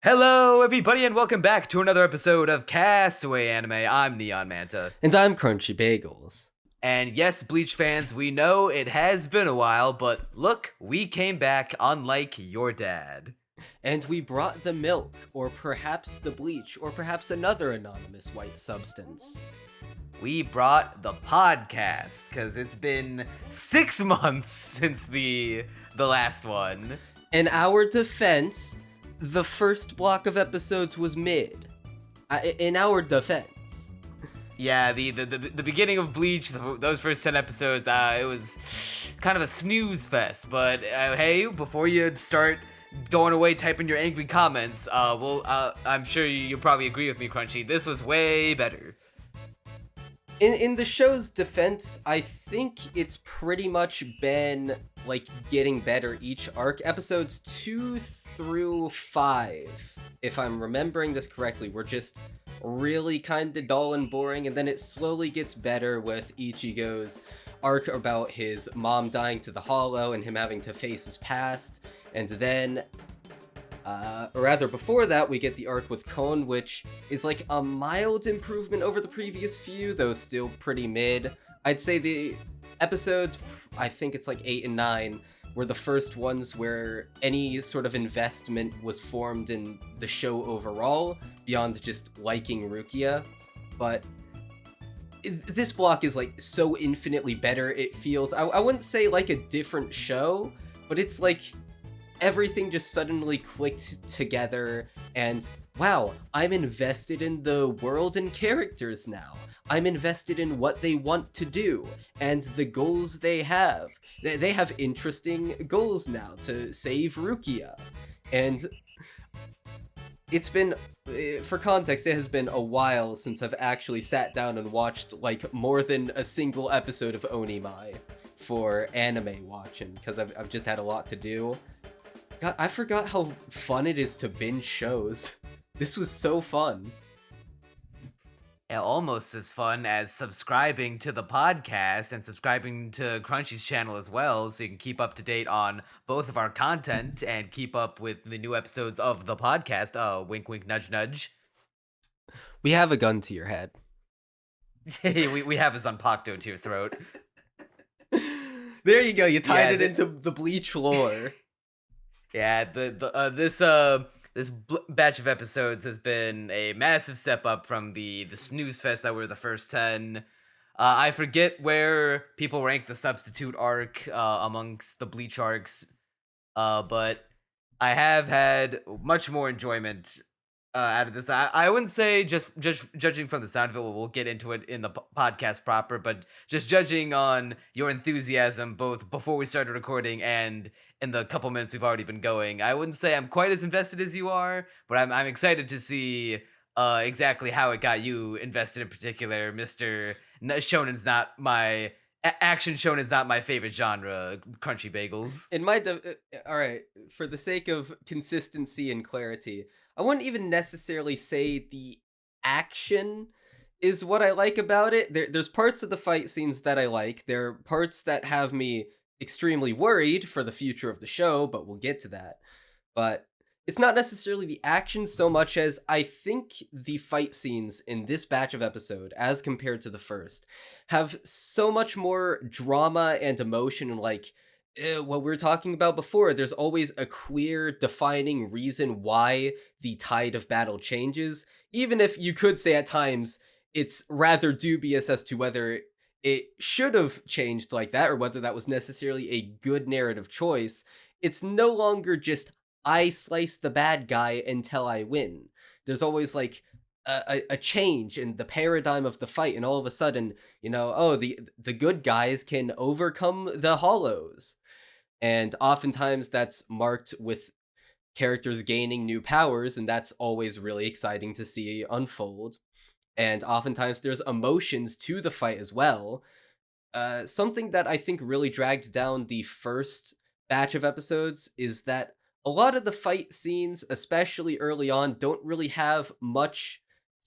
Hello, everybody, and welcome back to another episode of Castaway Anime. I'm Neon Manta. And I'm Crunchy Bagels. And yes, Bleach fans, we know it has been a while, but look, we came back unlike your dad. And we brought the milk, or perhaps the bleach, or perhaps another anonymous white substance. We brought the podcast, because it's been 6 months since the last one. In our defense, the first block of episodes was mid. In our defense. Yeah, the beginning of Bleach, those first 10 episodes, it was kind of a snooze fest. But hey, before you start going away typing your angry comments, I'm sure you'll probably agree with me, Crunchy. This was way better. In the show's defense, I think it's pretty much been like getting better each arc. Episodes 2 through 5, if I'm remembering this correctly, were just really kind of dull and boring, and then it slowly gets better with Ichigo's arc about his mom dying to the Hollow and him having to face his past, and then or rather before that we get the arc with Kon, which is like a mild improvement over the previous few, though still pretty mid. I'd say the episodes, I think it's like 8 and 9, were the first ones where any sort of investment was formed in the show overall, beyond just liking Rukia. But this block is like so infinitely better, it feels, I wouldn't say like a different show, but it's like everything just suddenly clicked together, and wow, I'm invested in the world and characters now. I'm invested in what they want to do, and the goals they have. They have interesting goals now to save Rukia. And it's been, for context, it has been a while since I've actually sat down and watched like more than a single episode of Onimai for anime watching, because I've just had a lot to do. God, I forgot how fun it is to binge shows. This was so fun. Yeah, almost as fun as subscribing to the podcast and subscribing to Crunchy's channel as well, so you can keep up to date on both of our content and keep up with the new episodes of the podcast. Wink, wink, nudge, nudge. We have a gun to your head. we have a Zanpakuto to your throat. There you go. You tied it into the Bleach lore. Yeah, this batch of episodes has been a massive step up from the snooze fest that were the first 10. I forget where people rank the substitute arc amongst the Bleach arcs, but I have had much more enjoyment out of this. I wouldn't say just judging from the sound of it. We'll get into it in the podcast proper, but just judging on your enthusiasm both before we started recording and in the couple minutes we've already been going, I wouldn't say I'm quite as invested as you are, but I'm excited to see exactly how it got you invested in particular, Mr. Shonen's not my action shonen's not my favorite genre, Crunchy Bagels. In my all right, for the sake of consistency and clarity, I wouldn't even necessarily say the action is what I like about it. There's parts of the fight scenes that I like. There are parts that have me extremely worried for the future of the show, but we'll get to that. But it's not necessarily the action so much as I think the fight scenes in this batch of episode, as compared to the first, have so much more drama and emotion, and like what we were talking about before, there's always a clear defining reason why the tide of battle changes, even if you could say at times it's rather dubious as to whether it should have changed like that, or whether that was necessarily a good narrative choice. It's no longer just, I slice the bad guy until I win. There's always like a change in the paradigm of the fight, and all of a sudden, the good guys can overcome the hollows. And oftentimes that's marked with characters gaining new powers, and that's always really exciting to see unfold. And oftentimes there's emotions to the fight as well. Something that I think really dragged down the first batch of episodes is that a lot of the fight scenes, especially early on, don't really have much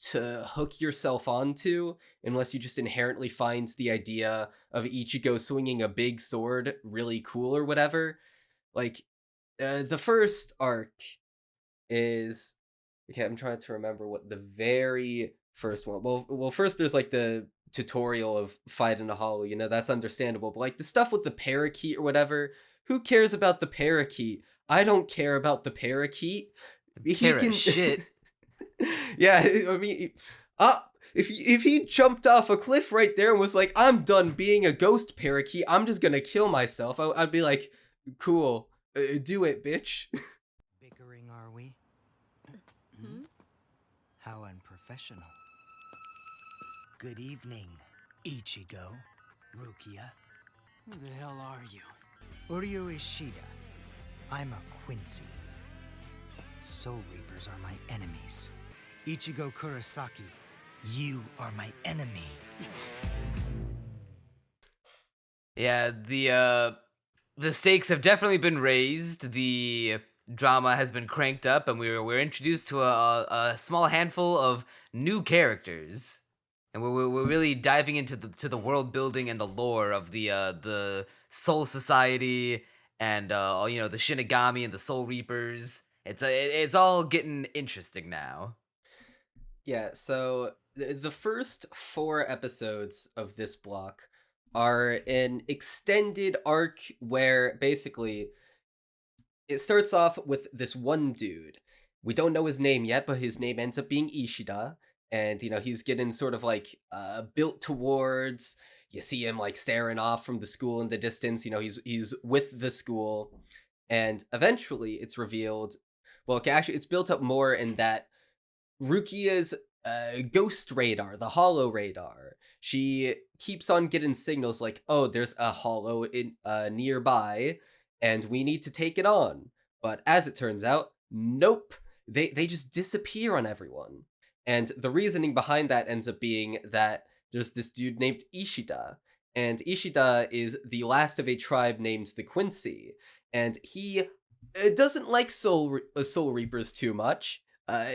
to hook yourself onto unless you just inherently find the idea of Ichigo swinging a big sword really cool or whatever. Like, the first arc is Okay, I'm trying to remember what the very first one. Well, first there's like the tutorial of fighting a hollow. You know, that's understandable. But like the stuff with the parakeet or whatever, who cares about the parakeet? I don't care about the parakeet. He Care a can. shit. Yeah, I mean, if he jumped off a cliff right there and was like, "I'm done being a ghost parakeet. I'm just gonna kill myself," I'd be like, "Cool, do it, bitch." Bickering, are we? Hmm? How unprofessional. Good evening, Ichigo, Rukia. Who the hell are you? Uryu Ishida. I'm a Quincy. Soul Reapers are my enemies. Ichigo Kurosaki, you are my enemy. Yeah, the stakes have definitely been raised. The drama has been cranked up, and we're introduced to a small handful of new characters, and we're really diving into the world building and the lore of the Soul Society and the Shinigami and the Soul Reapers. It's all getting interesting now. Yeah, so the first 4 episodes of this block are an extended arc where basically it starts off with this one dude. We don't know his name yet, but his name ends up being Ishida. And, he's getting sort of like built towards. You see him like staring off from the school in the distance. He's with the school. And eventually it's revealed. Well, okay, actually, it's built up more in that Rukia's ghost radar, the hollow radar. She keeps on getting signals like, "Oh, there's a hollow in nearby, and we need to take it on." But as it turns out, nope. They just disappear on everyone. And the reasoning behind that ends up being that there's this dude named Ishida, and Ishida is the last of a tribe named the Quincy, and he doesn't like Soul Reapers too much.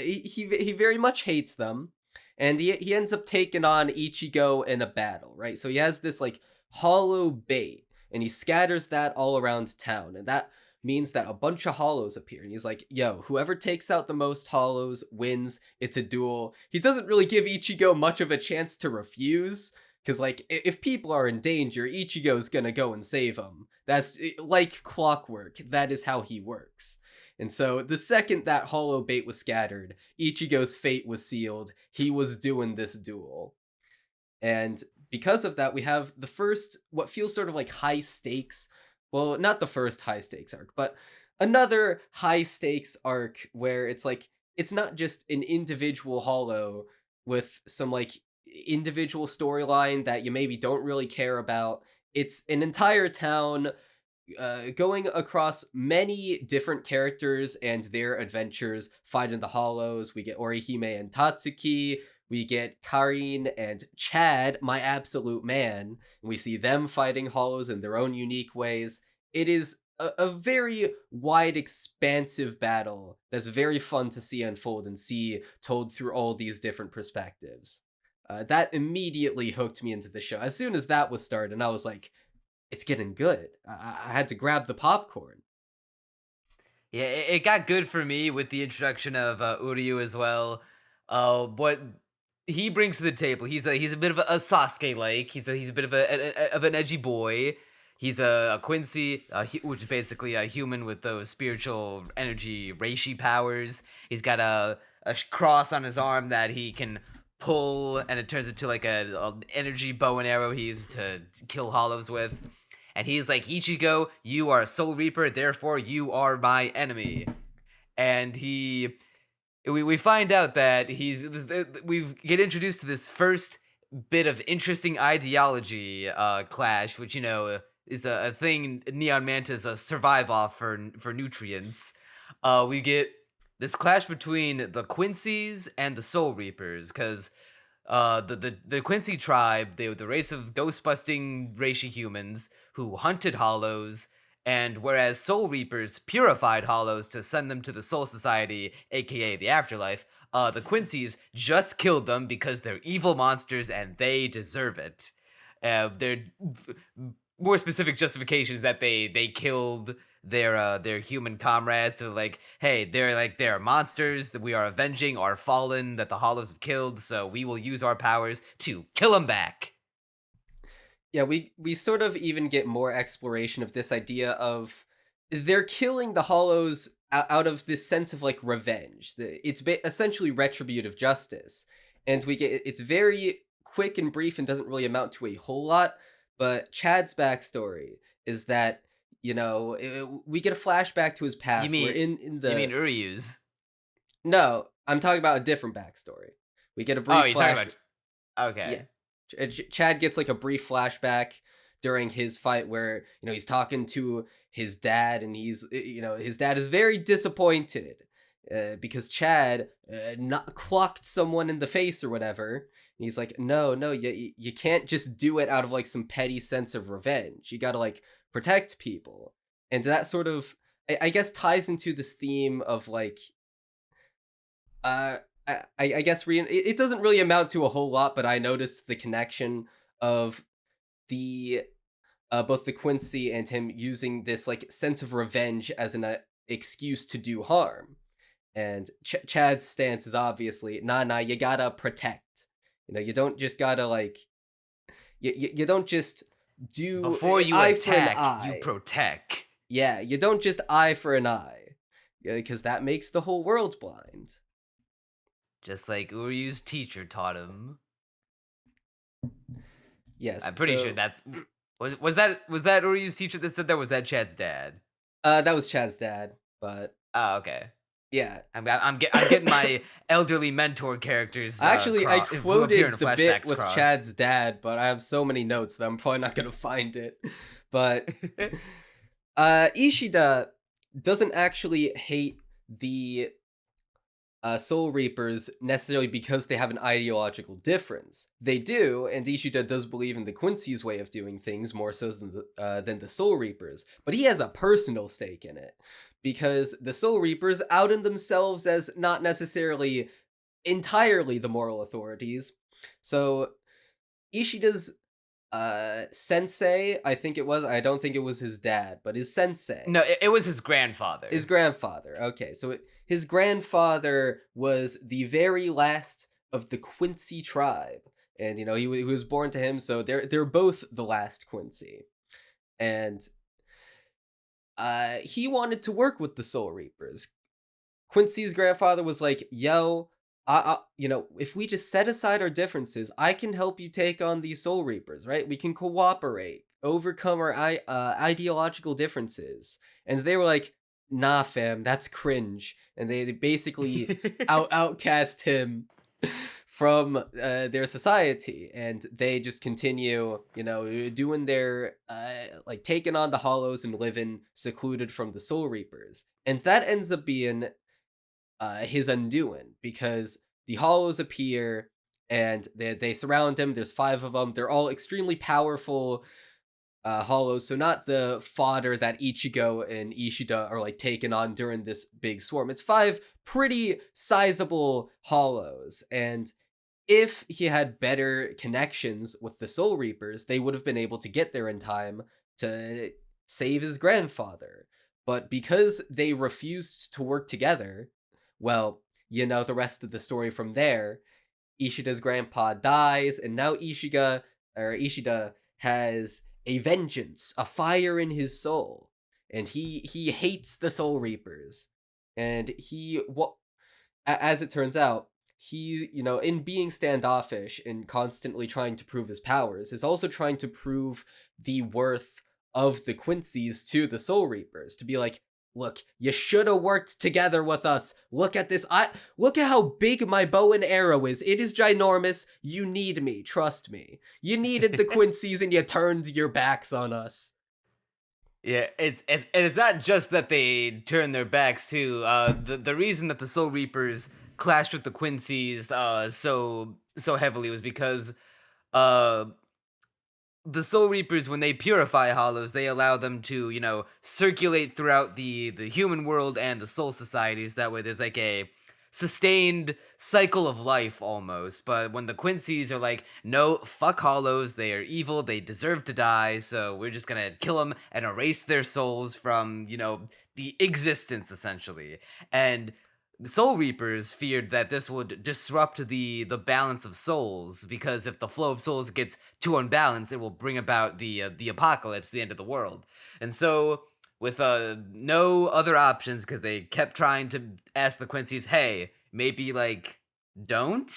He very much hates them, and he ends up taking on Ichigo in a battle, right? So he has this like hollow bait, and he scatters that all around town, and that means that a bunch of hollows appear, and he's like, "Yo, whoever takes out the most hollows wins. It's a duel." He doesn't really give Ichigo much of a chance to refuse. Because, like, if people are in danger, Ichigo's gonna go and save them. That's like clockwork. That is how he works. And so, the second that hollow bait was scattered, Ichigo's fate was sealed. He was doing this duel. And because of that, we have the first, what feels sort of like high stakes. Well, not the first high stakes arc, but another high stakes arc where it's like, it's not just an individual hollow with some like individual storyline that you maybe don't really care about. It's an entire town going across many different characters and their adventures fighting the hollows. We get Orihime and Tatsuki. We get Karin and Chad, my absolute man. And we see them fighting hollows in their own unique ways. It is a very wide, expansive battle that's very fun to see unfold and see told through all these different perspectives. That immediately hooked me into the show. As soon as that was started, I was like, it's getting good. I had to grab the popcorn. Yeah, it got good for me with the introduction of Uryu as well. What he brings to the table, he's a bit of a Sasuke like. He's a bit of an edgy boy. He's a Quincy, which is basically a human with those spiritual energy reishi powers. He's got a cross on his arm that he can pull, and it turns into like a energy bow and arrow he uses to kill hollows with. And he's like, "Ichigo, you are a Soul Reaper, therefore you are my enemy." And we find out that we get introduced to this first bit of interesting ideology clash, which is a thing Neon Mantas survive off for nutrients. We get this clash between the Quincies and the Soul Reapers, because the Quincy tribe, they were the race of ghostbusting reishi humans who hunted hollows, and whereas Soul Reapers purified hollows to send them to the Soul Society, aka the afterlife, the Quincies just killed them because they're evil monsters and they deserve it. Their more specific justification is that they killed their human comrades. So like, hey, they're monsters that we are avenging, are fallen that the Hollows have killed. So we will use our powers to kill them back. Yeah, we sort of even get more exploration of this idea of they're killing the Hollows out of this sense of like revenge. It's essentially retributive justice, and we get it's very quick and brief and doesn't really amount to a whole lot. But Chad's backstory is that we get a flashback to his past. You We're mean in the you mean Uryu's? no, I'm talking about a different backstory. We get a brief Oh, you're flash. talking about okay. Yeah, Chad gets like a brief flashback during his fight where he's talking to his dad, and his dad is very disappointed because Chad not clocked someone in the face or whatever. And he's like, no, you can't just do it out of like some petty sense of revenge. You gotta like protect people, and that sort of I guess ties into this theme of like I guess it doesn't really amount to a whole lot, but I noticed the connection of the both the Quincy and him using this like sense of revenge as an excuse to do harm. And Chad's stance is obviously nah, you gotta protect. You don't just gotta like you don't just do Before you eye for an attack, eye. you protect. Yeah, you don't just eye for an eye, because that makes the whole world blind. Just like Uryu's teacher taught him. Yes, I'm pretty sure that's was that Uryu's teacher that said that, was that Chad's dad? That was Chad's dad, but Oh, okay. yeah. I'm getting my elderly mentor characters. Actually, I quoted the bit with crossed. Chad's dad, but I have so many notes that I'm probably not gonna find it. But Ishida doesn't actually hate the Soul Reapers necessarily because they have an ideological difference. They do, and Ishida does believe in the Quincy's way of doing things more so than the Soul Reapers, but he has a personal stake in it because the Soul Reapers outed themselves as not necessarily entirely the moral authorities. So Ishida's sensei, I think it was, I don't think it was his dad, but his sensei. No, it was his grandfather. His grandfather. Okay, so his grandfather was the very last of the Quincy tribe, and he was born to him, so they're both the last Quincy, and he wanted to work with the Soul Reapers. Quincy's grandfather was like, "Yo, if we just set aside our differences, I can help you take on these Soul Reapers, right? We can cooperate, overcome our ideological differences." And they were like, "Nah, fam, that's cringe." And they basically outcast him from their society, and they just continue, doing their like taking on the Hollows and living secluded from the Soul Reapers. And that ends up being his undoing, because the Hollows appear and they surround him. There's 5 of them. They're all extremely powerful Hollows, so not the fodder that Ichigo and Ishida are like taking on during this big swarm. It's 5 pretty sizable Hollows, and if he had better connections with the Soul Reapers, they would have been able to get there in time to save his grandfather. But because they refused to work together, well, the rest of the story from there. Ishida's grandpa dies, and now Ishida has a vengeance, a fire in his soul, and he hates the Soul Reapers. And as it turns out, he, in being standoffish and constantly trying to prove his powers, is also trying to prove the worth of the Quincy's to the Soul Reapers, to be like, look, you should have worked together with us. Look at this. Look at how big my bow and arrow is. It is ginormous. You need me. Trust me. You needed the Quincy's and you turned your backs on us. Yeah, it's not just that they turn their backs too. The reason that the Soul Reapers clashed with the Quincy's so heavily was because the Soul Reapers, when they purify Hollows, they allow them to circulate throughout the human world and the soul societies. That way there's like a sustained cycle of life almost. But when the Quincy's are like, no, fuck hollows, they are evil, they deserve to die, so we're just gonna kill them and erase their souls from, the existence essentially. And the Soul Reapers feared that this would disrupt the balance of souls, because if the flow of souls gets too unbalanced, it will bring about the apocalypse, the end of the world. And so, with no other options, because they kept trying to ask the Quincy's, hey, maybe like don't,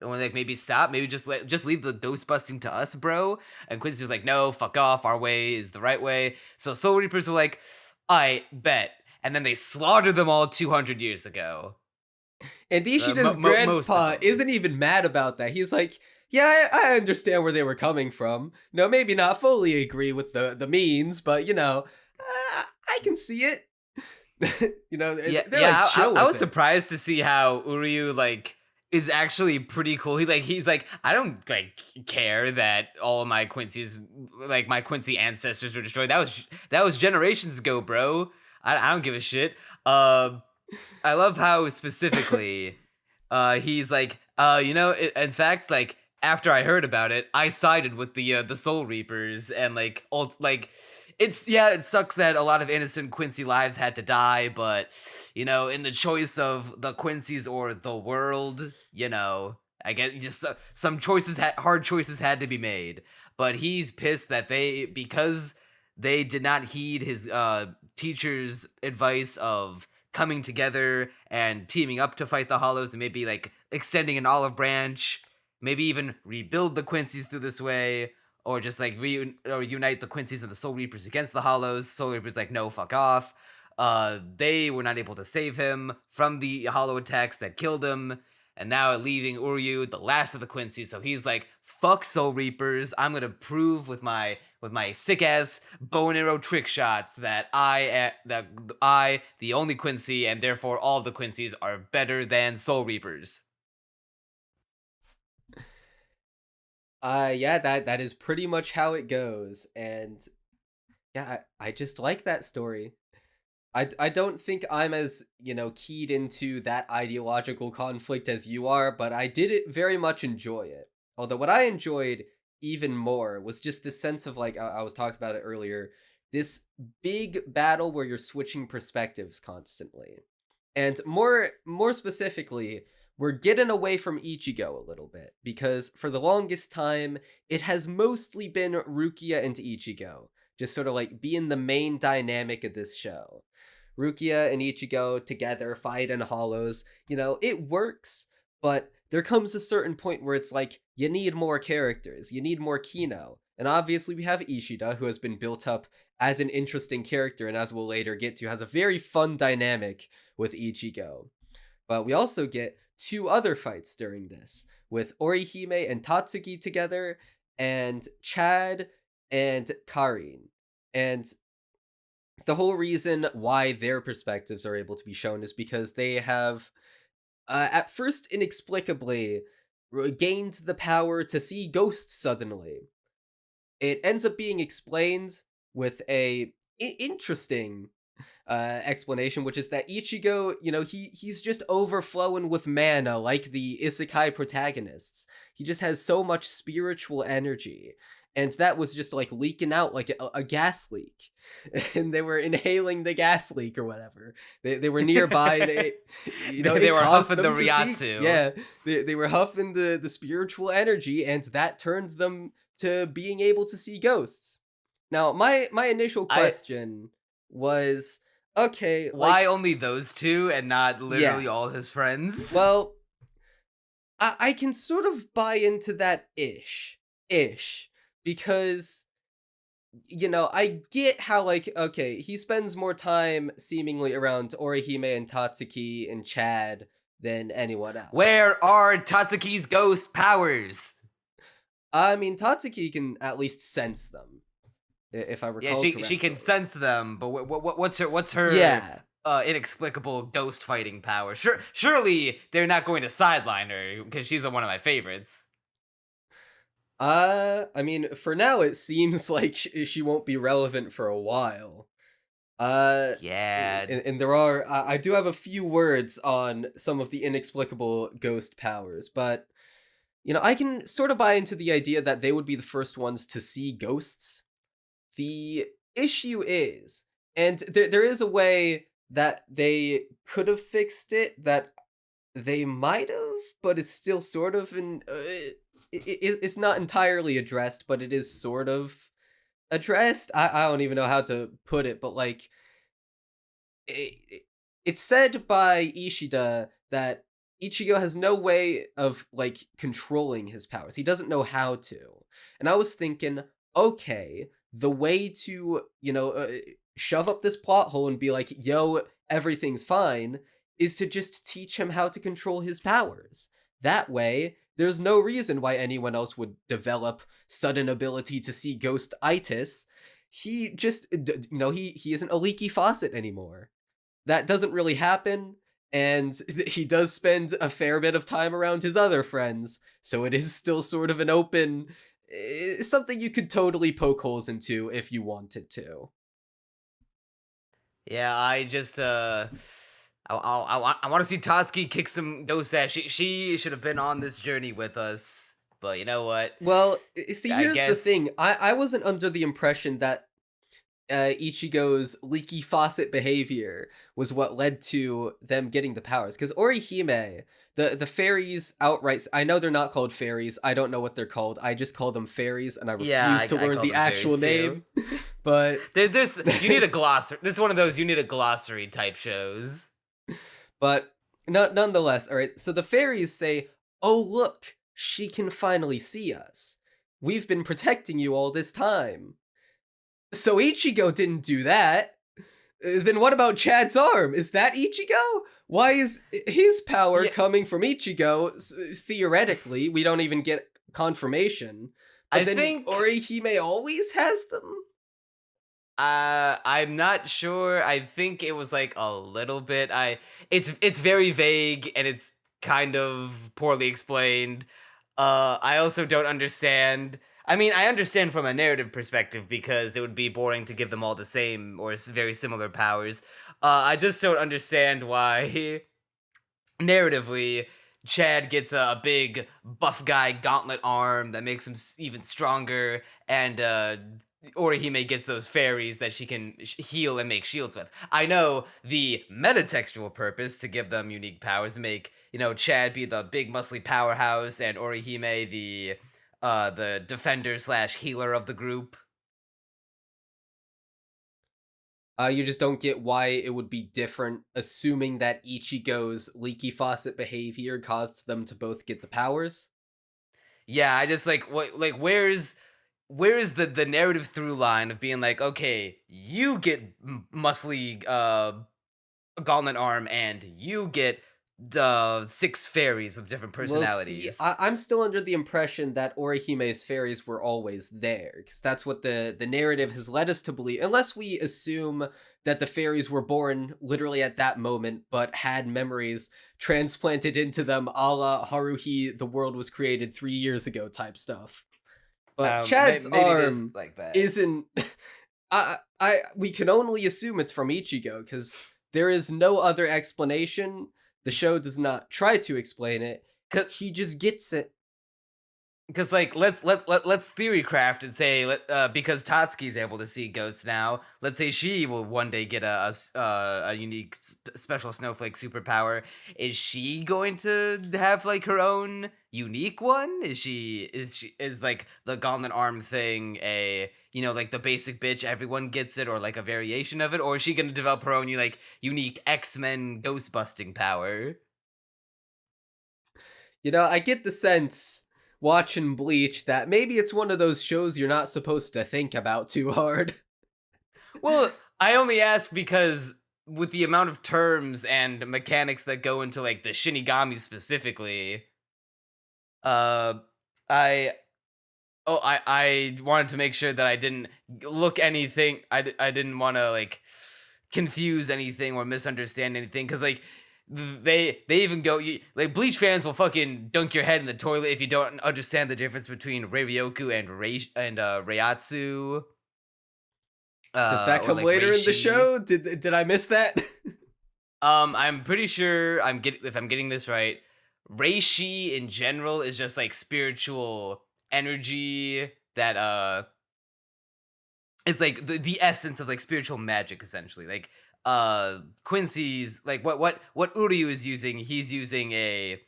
or like maybe stop, maybe just leave the ghost busting to us, bro. And Quincy was like, no, fuck off, our way is the right way. So Soul Reapers were like, I bet. And then they slaughtered them all 200 years ago. And Ishida's grandpa isn't even mad about that. He's like, yeah, I understand where they were coming from. No, maybe not fully agree with the means, but, I can see it. I was surprised to see how Uryu, like, is actually pretty cool. He's like, I don't, like, care that all of my Quincy's, like, my Quincy ancestors were destroyed. That was generations ago, bro. I don't give a shit. I love how specifically he's like, in fact, like, after I heard about it, I sided with the Soul Reapers, and like, it sucks that a lot of innocent Quincy lives had to die, but in the choice of the Quincy's or the world, I guess just some hard choices had to be made. But he's pissed that because they did not heed his teacher's advice of coming together and teaming up to fight the Hollows, and maybe like extending an olive branch, maybe even rebuild the Quincy's through this way, or just like unite the Quincy's and the Soul Reapers against the Hollows. Soul Reapers like, no, fuck off. They were not able to save him from the Hollow attacks that killed him, and now leaving Uryu, the last of the Quincy's. So he's like, fuck Soul Reapers, I'm gonna prove with my sick ass bow and arrow trick shots that I, the only Quincy, and therefore all the Quincy's, are better than Soul Reapers. That is pretty much how it goes, and yeah, I just like that story. I don't think I'm as, keyed into that ideological conflict as you are, but I did very much enjoy it. Although what I enjoyed even more was just this sense of, like, I was talking about it earlier, this big battle where you're switching perspectives constantly. And more specifically, we're getting away from Ichigo a little bit, because for the longest time, it has mostly been Rukia and Ichigo, just sort of like being the main dynamic of this show. Rukia and Ichigo together fighting hollows, it works, but there comes a certain point where it's like, you need more characters, you need more Kino. And obviously we have Ishida, who has been built up as an interesting character, and as we'll later get to, has a very fun dynamic with Ichigo. But we also get two other fights during this, with Orihime and Tatsuki together, and Chad and Karin. And the whole reason why their perspectives are able to be shown is because they have, at first inexplicably, gained the power to see ghosts suddenly. It ends up being explained with a interesting explanation, which is that Ichigo, he's just overflowing with mana like the isekai protagonists. He just has so much spiritual energy, and that was just like leaking out like a gas leak, and they were inhaling the gas leak or whatever. They were nearby, and they were huffing the Ryatsu. They were huffing the spiritual energy, and that turns them to being able to see ghosts. Now, my initial question was, okay, why only those two and not literally all his friends? Well, I can sort of buy into that ish, because, I get how, like, okay, he spends more time seemingly around Orihime and Tatsuki and Chad than anyone else. Where are Tatsuki's ghost powers? I mean, Tatsuki can at least sense them, if I recall correctly. She can sense them, but what's her inexplicable ghost fighting power? Surely they're not going to sideline her, because she's one of my favorites. I mean, for now it seems like she won't be relevant for a while. Uh, Yeah. and there are I do have a few words on some of the inexplicable ghost powers, but I can sort of buy into the idea that they would be the first ones to see ghosts. The issue is, and there is a way that they could have fixed it that they might have, but it's still sort of it's not entirely addressed, but it is sort of addressed. I don't even know how to put it, but like it, it's said by Ishida that Ichigo has no way of like controlling his powers. He doesn't know how to. And I was thinking, okay, the way to, shove up this plot hole and be like, yo, everything's fine, is to just teach him how to control his powers. That way, there's no reason why anyone else would develop sudden ability to see ghost-itis. He just, he isn't a leaky faucet anymore. That doesn't really happen, and he does spend a fair bit of time around his other friends, so it is still sort of an open, something you could totally poke holes into if you wanted to. Yeah, I just I want to see Toski kick some ghost ass. She should have been on this journey with us, but you know what? Well, see, I here's the guess thing. I wasn't under the impression that Ichigo's leaky faucet behavior was what led to them getting the powers. Because Orihime, the fairies outright, I know they're not called fairies. I don't know what they're called. I just call them fairies, and I refuse to I learn call the them actual fairies, too. name. But There's you need a glossary. This is one of those you need a glossary type shows. but nonetheless, all right. So the fairies say, "Oh look, she can finally see us. We've been protecting you all this time." So Ichigo didn't do that. Then what about Chad's arm? Is that Ichigo? Why is his power coming from Ichigo? Theoretically, we don't even get confirmation. But I then think Orihime always has them? I'm not sure. I think it was like a little bit. It's very vague and it's kind of poorly explained. I also don't understand. I mean, I understand from a narrative perspective because it would be boring to give them all the same or very similar powers. I just don't understand why narratively Chad gets a big buff guy gauntlet arm that makes him even stronger, and Orihime gets those fairies that she can heal and make shields with. I know the metatextual purpose to give them unique powers make Chad be the big muscly powerhouse and Orihime the defender slash healer of the group. You just don't get why it would be different, assuming that Ichigo's leaky faucet behavior caused them to both get the powers? Yeah, I just where's the narrative through line of being like, okay, you get muscly gauntlet arm and you get the 6 fairies with different personalities. Well, see, I'm still under the impression that Orihime's fairies were always there, because that's what the narrative has led us to believe, unless we assume that the fairies were born literally at that moment, but had memories transplanted into them a la Haruhi, the world was created 3 years ago type stuff. But Chad's maybe arm like that. isn't... we can only assume it's from Ichigo, because there is no other explanation. The show does not try to explain it. He just gets it. Because let's theory craft and say because Tatsuki's able to see ghosts now. Let's say she will one day get a unique special snowflake superpower. Is she going to have like her own unique one? Is like the gauntlet arm thing a like the basic bitch everyone gets it or like a variation of it, or is she going to develop her own unique X-Men ghostbusting power? I get the sense watching Bleach that maybe it's one of those shows you're not supposed to think about too hard. Well, I only ask because with the amount of terms and mechanics that go into like the Shinigami specifically, I wanted to make sure that I didn't look anything. I didn't want to like confuse anything or misunderstand anything because like they even go like Bleach fans will fucking dunk your head in the toilet if you don't understand the difference between Reiryoku and Reiatsu. Does that or come like later in the reishi. show? Did I miss that? I'm pretty sure if I'm getting this right, reishi in general is just like spiritual energy that is like the essence of like spiritual magic essentially. Like Quincy's like what Uryu is using, he's using a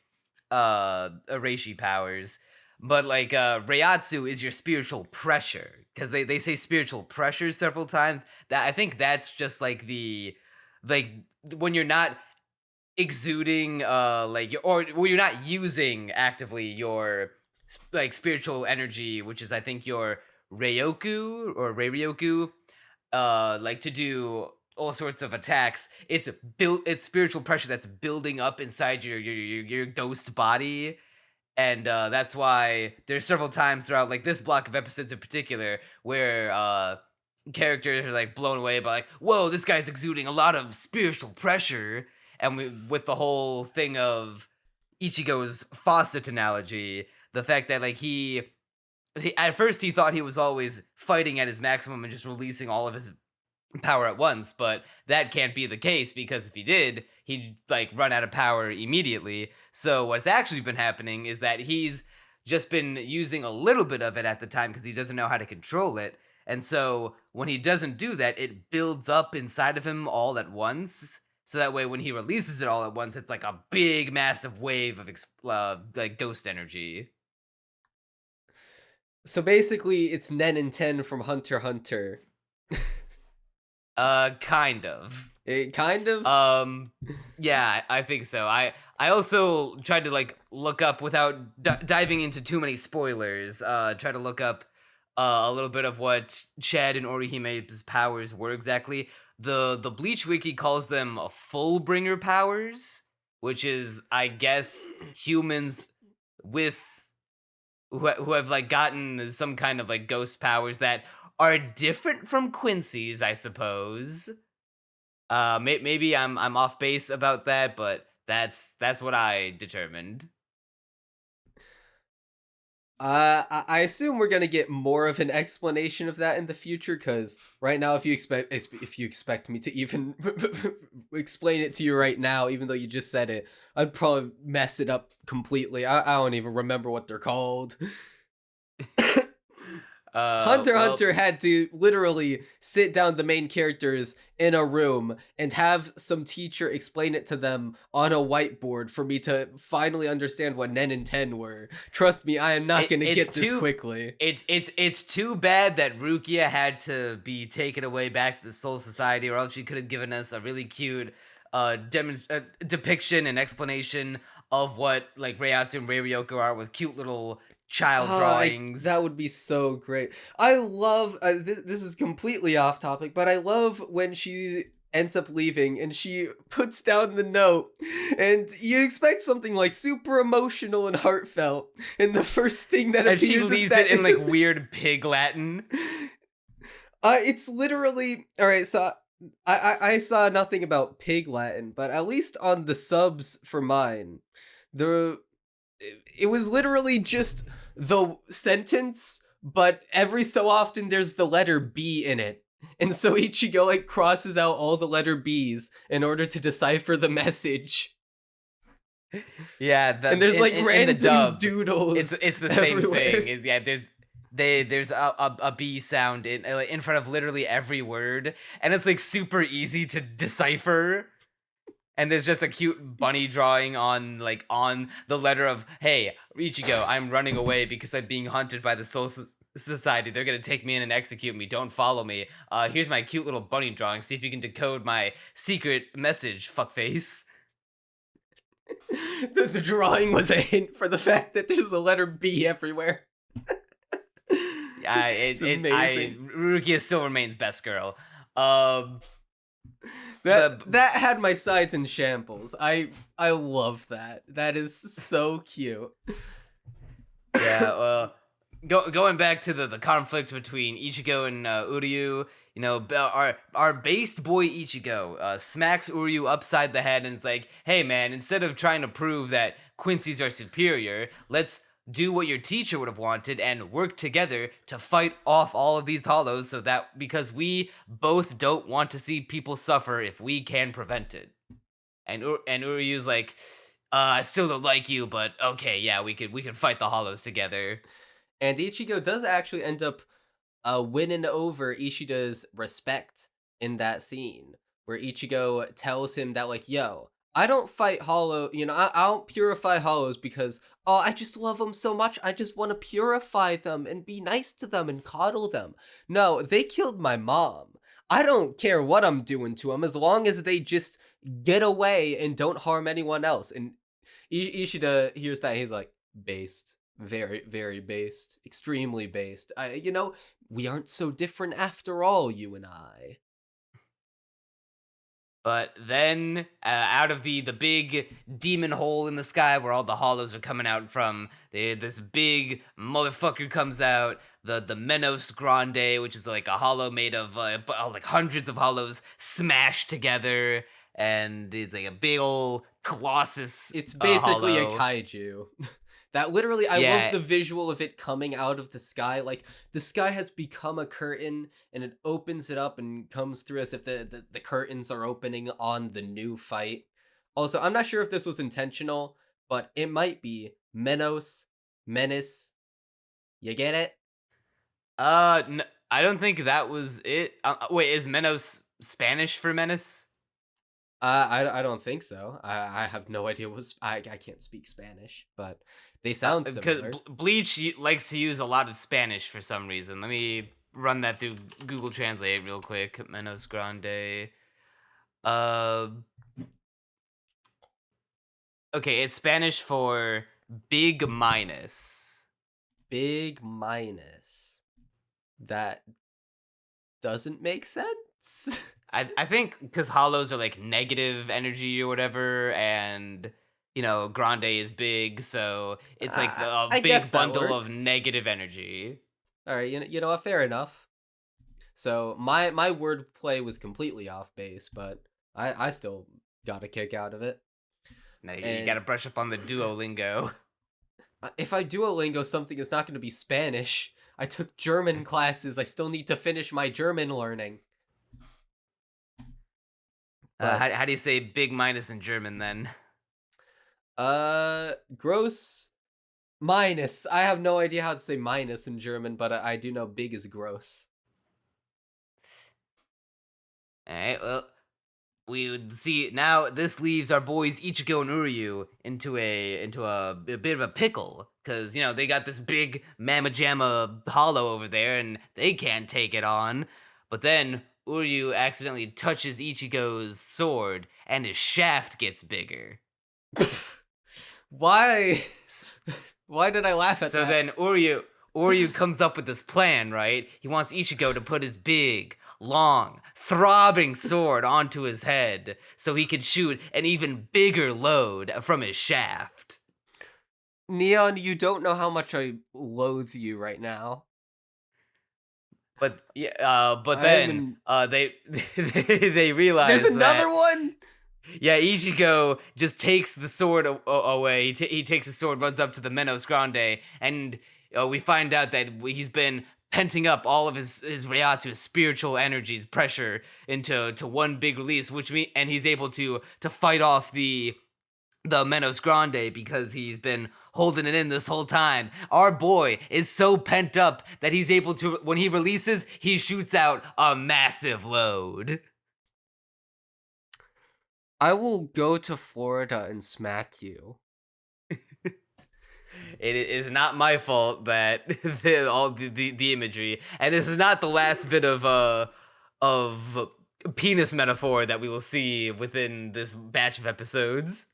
reishi powers. But like Reiatsu is your spiritual pressure because they say spiritual pressure several times. That I think that's just like the like when you're not exuding like or when you're not using actively your like spiritual energy, which is I think your Ryoku or Reiryoku, like to do all sorts of attacks. It's spiritual pressure that's building up inside your ghost body, and that's why there's several times throughout like this block of episodes in particular where characters are like blown away by like, whoa, this guy's exuding a lot of spiritual pressure. And with the whole thing of Ichigo's faucet analogy, the fact that like he at first he thought he was always fighting at his maximum and just releasing all of his power at once, but that can't be the case because if he did, he'd like run out of power immediately. So what's actually been happening is that he's just been using a little bit of it at the time because he doesn't know how to control it. And so when he doesn't do that, it builds up inside of him all at once. So that way when he releases it all at once, it's like a big massive wave of like ghost energy. So basically, it's Nen and Ten from Hunter x Hunter. Kind of. Kind of. Yeah, I think so. I also tried to like look up without diving into too many spoilers. Try to look up a little bit of what Chad and Orihime's powers were exactly. The Bleach wiki calls them full bringer powers, which is I guess humans with who have like gotten some kind of like ghost powers that are different from Quincy's, I suppose. Maybe I'm off base about that, but that's what I determined. I assume we're gonna get more of an explanation of that in the future, because right now, if you expect me to even explain it to you right now, even though you just said it, I'd probably mess it up completely. I don't even remember what they're called. Hunter x Hunter had to literally sit down the main characters in a room and have some teacher explain it to them on a whiteboard for me to finally understand what Nen and Ten were. Trust me, I am not going to get this quickly. It's too bad that Rukia had to be taken away back to the Soul Society, or else she could have given us a really cute depiction and explanation of what like Reiatsu and Reiryoku are with cute little child drawings. That would be so great. I love this is completely off topic, but I love when she ends up leaving and she puts down the note, and you expect something like super emotional and heartfelt, and the first thing that appears she leaves it in like weird pig Latin. It's literally all right. So I saw nothing about pig Latin, but at least on the subs for mine, it was literally just the sentence, but every so often there's the letter B in it. And so Ichigo like crosses out all the letter B's in order to decipher the message. Yeah, and there's like random doodles. It's the same thing. Yeah, there's a B sound in front of literally every word, and it's like super easy to decipher. And there's just a cute bunny drawing on the letter of, hey, Ichigo, I'm running away because I'm being hunted by the Soul Society. They're going to take me in and execute me. Don't follow me. Here's my cute little bunny drawing. See if you can decode my secret message, fuckface. The drawing was a hint for the fact that there's a letter B everywhere. It's amazing. Rukia still remains best girl. That had my sides in shambles. I love that. That is so cute. Yeah, well, going back to the conflict between Ichigo and Uryu, you know, our based boy Ichigo smacks Uryu upside the head and is like, hey man, instead of trying to prove that Quincy's are superior, let's do what your teacher would have wanted and work together to fight off all of these hollows so that because we both don't want to see people suffer if we can prevent it. And Uryu's like, I still don't like you, but okay, yeah, we could fight the hollows together. And Ichigo does actually end up winning over Ishida's respect in that scene, where Ichigo tells him that, like, yo, I don't fight hollow, I don't purify hollows because, oh, I just love them so much, I just want to purify them and be nice to them and coddle them. No, they killed my mom. I don't care what I'm doing to them as long as they just get away and don't harm anyone else. And Ishida hears that, he's like, based. Very, very based. Extremely based. We aren't so different after all, you and I. But then, out of the big demon hole in the sky where all the hollows are coming out from, this big motherfucker comes out, the Menos Grande, which is like a hollow made of like hundreds of hollows smashed together, and it's like a big old colossus. It's basically hollow. a kaiju. That literally, I Yeah. love the visual of it coming out of the sky. Like, the sky has become a curtain, and it opens it up and comes through as if the curtains are opening on the new fight. Also, I'm not sure if this was intentional, but it might be. Menos, menace. You get it? No, I don't think that was it. Wait, is Menos Spanish for menace? I don't think so. I have no idea I can't speak Spanish, but they sound Because similar. Bleach likes to use a lot of Spanish for some reason. Let me run that through Google Translate real quick. Menos Grande. Okay, it's Spanish for big minus. Big minus. That doesn't make sense. I think because hollows are like negative energy or whatever, and Grande is big, so it's like a I guess big that bundle of works. negative energy. All right, you know what? Fair enough. So my wordplay was completely off base, but I still got a kick out of it. Now you And- gotta brush up on the Duolingo. If I Duolingo something, it's not going to be Spanish. I took German classes. I still need to finish my German learning. But- How do you say big minus in German then? Gross minus. I have no idea how to say minus in German, but I do know big is gross. Alright, well, we would see now. This leaves our boys Ichigo and Uryu into a bit of a pickle, because they got this big Mama Jamma hollow over there, and they can't take it on. But then Uryu accidentally touches Ichigo's sword, and his shaft gets bigger. Why? Why did I laugh at So that? then Uryu comes up with this plan, right? He wants Ichigo to put his big, long, throbbing sword onto his head so he can shoot an even bigger load from his shaft. Neon, you don't know how much I loathe you right now. But then they they realize There's another that, one. Yeah, Ichigo just takes the sword away. He takes the sword, runs up to the Menos Grande, and we find out that he's been penting up all of his Reiatsu spiritual energies, pressure into one big release, and he's able to fight off the Menos Grande because he's been holding it in this whole time. Our boy is so pent up that he's able to, when he releases, he shoots out a massive load. I will go to Florida and smack you. It is not my fault that all the imagery, and this is not the last bit of penis metaphor that we will see within this batch of episodes.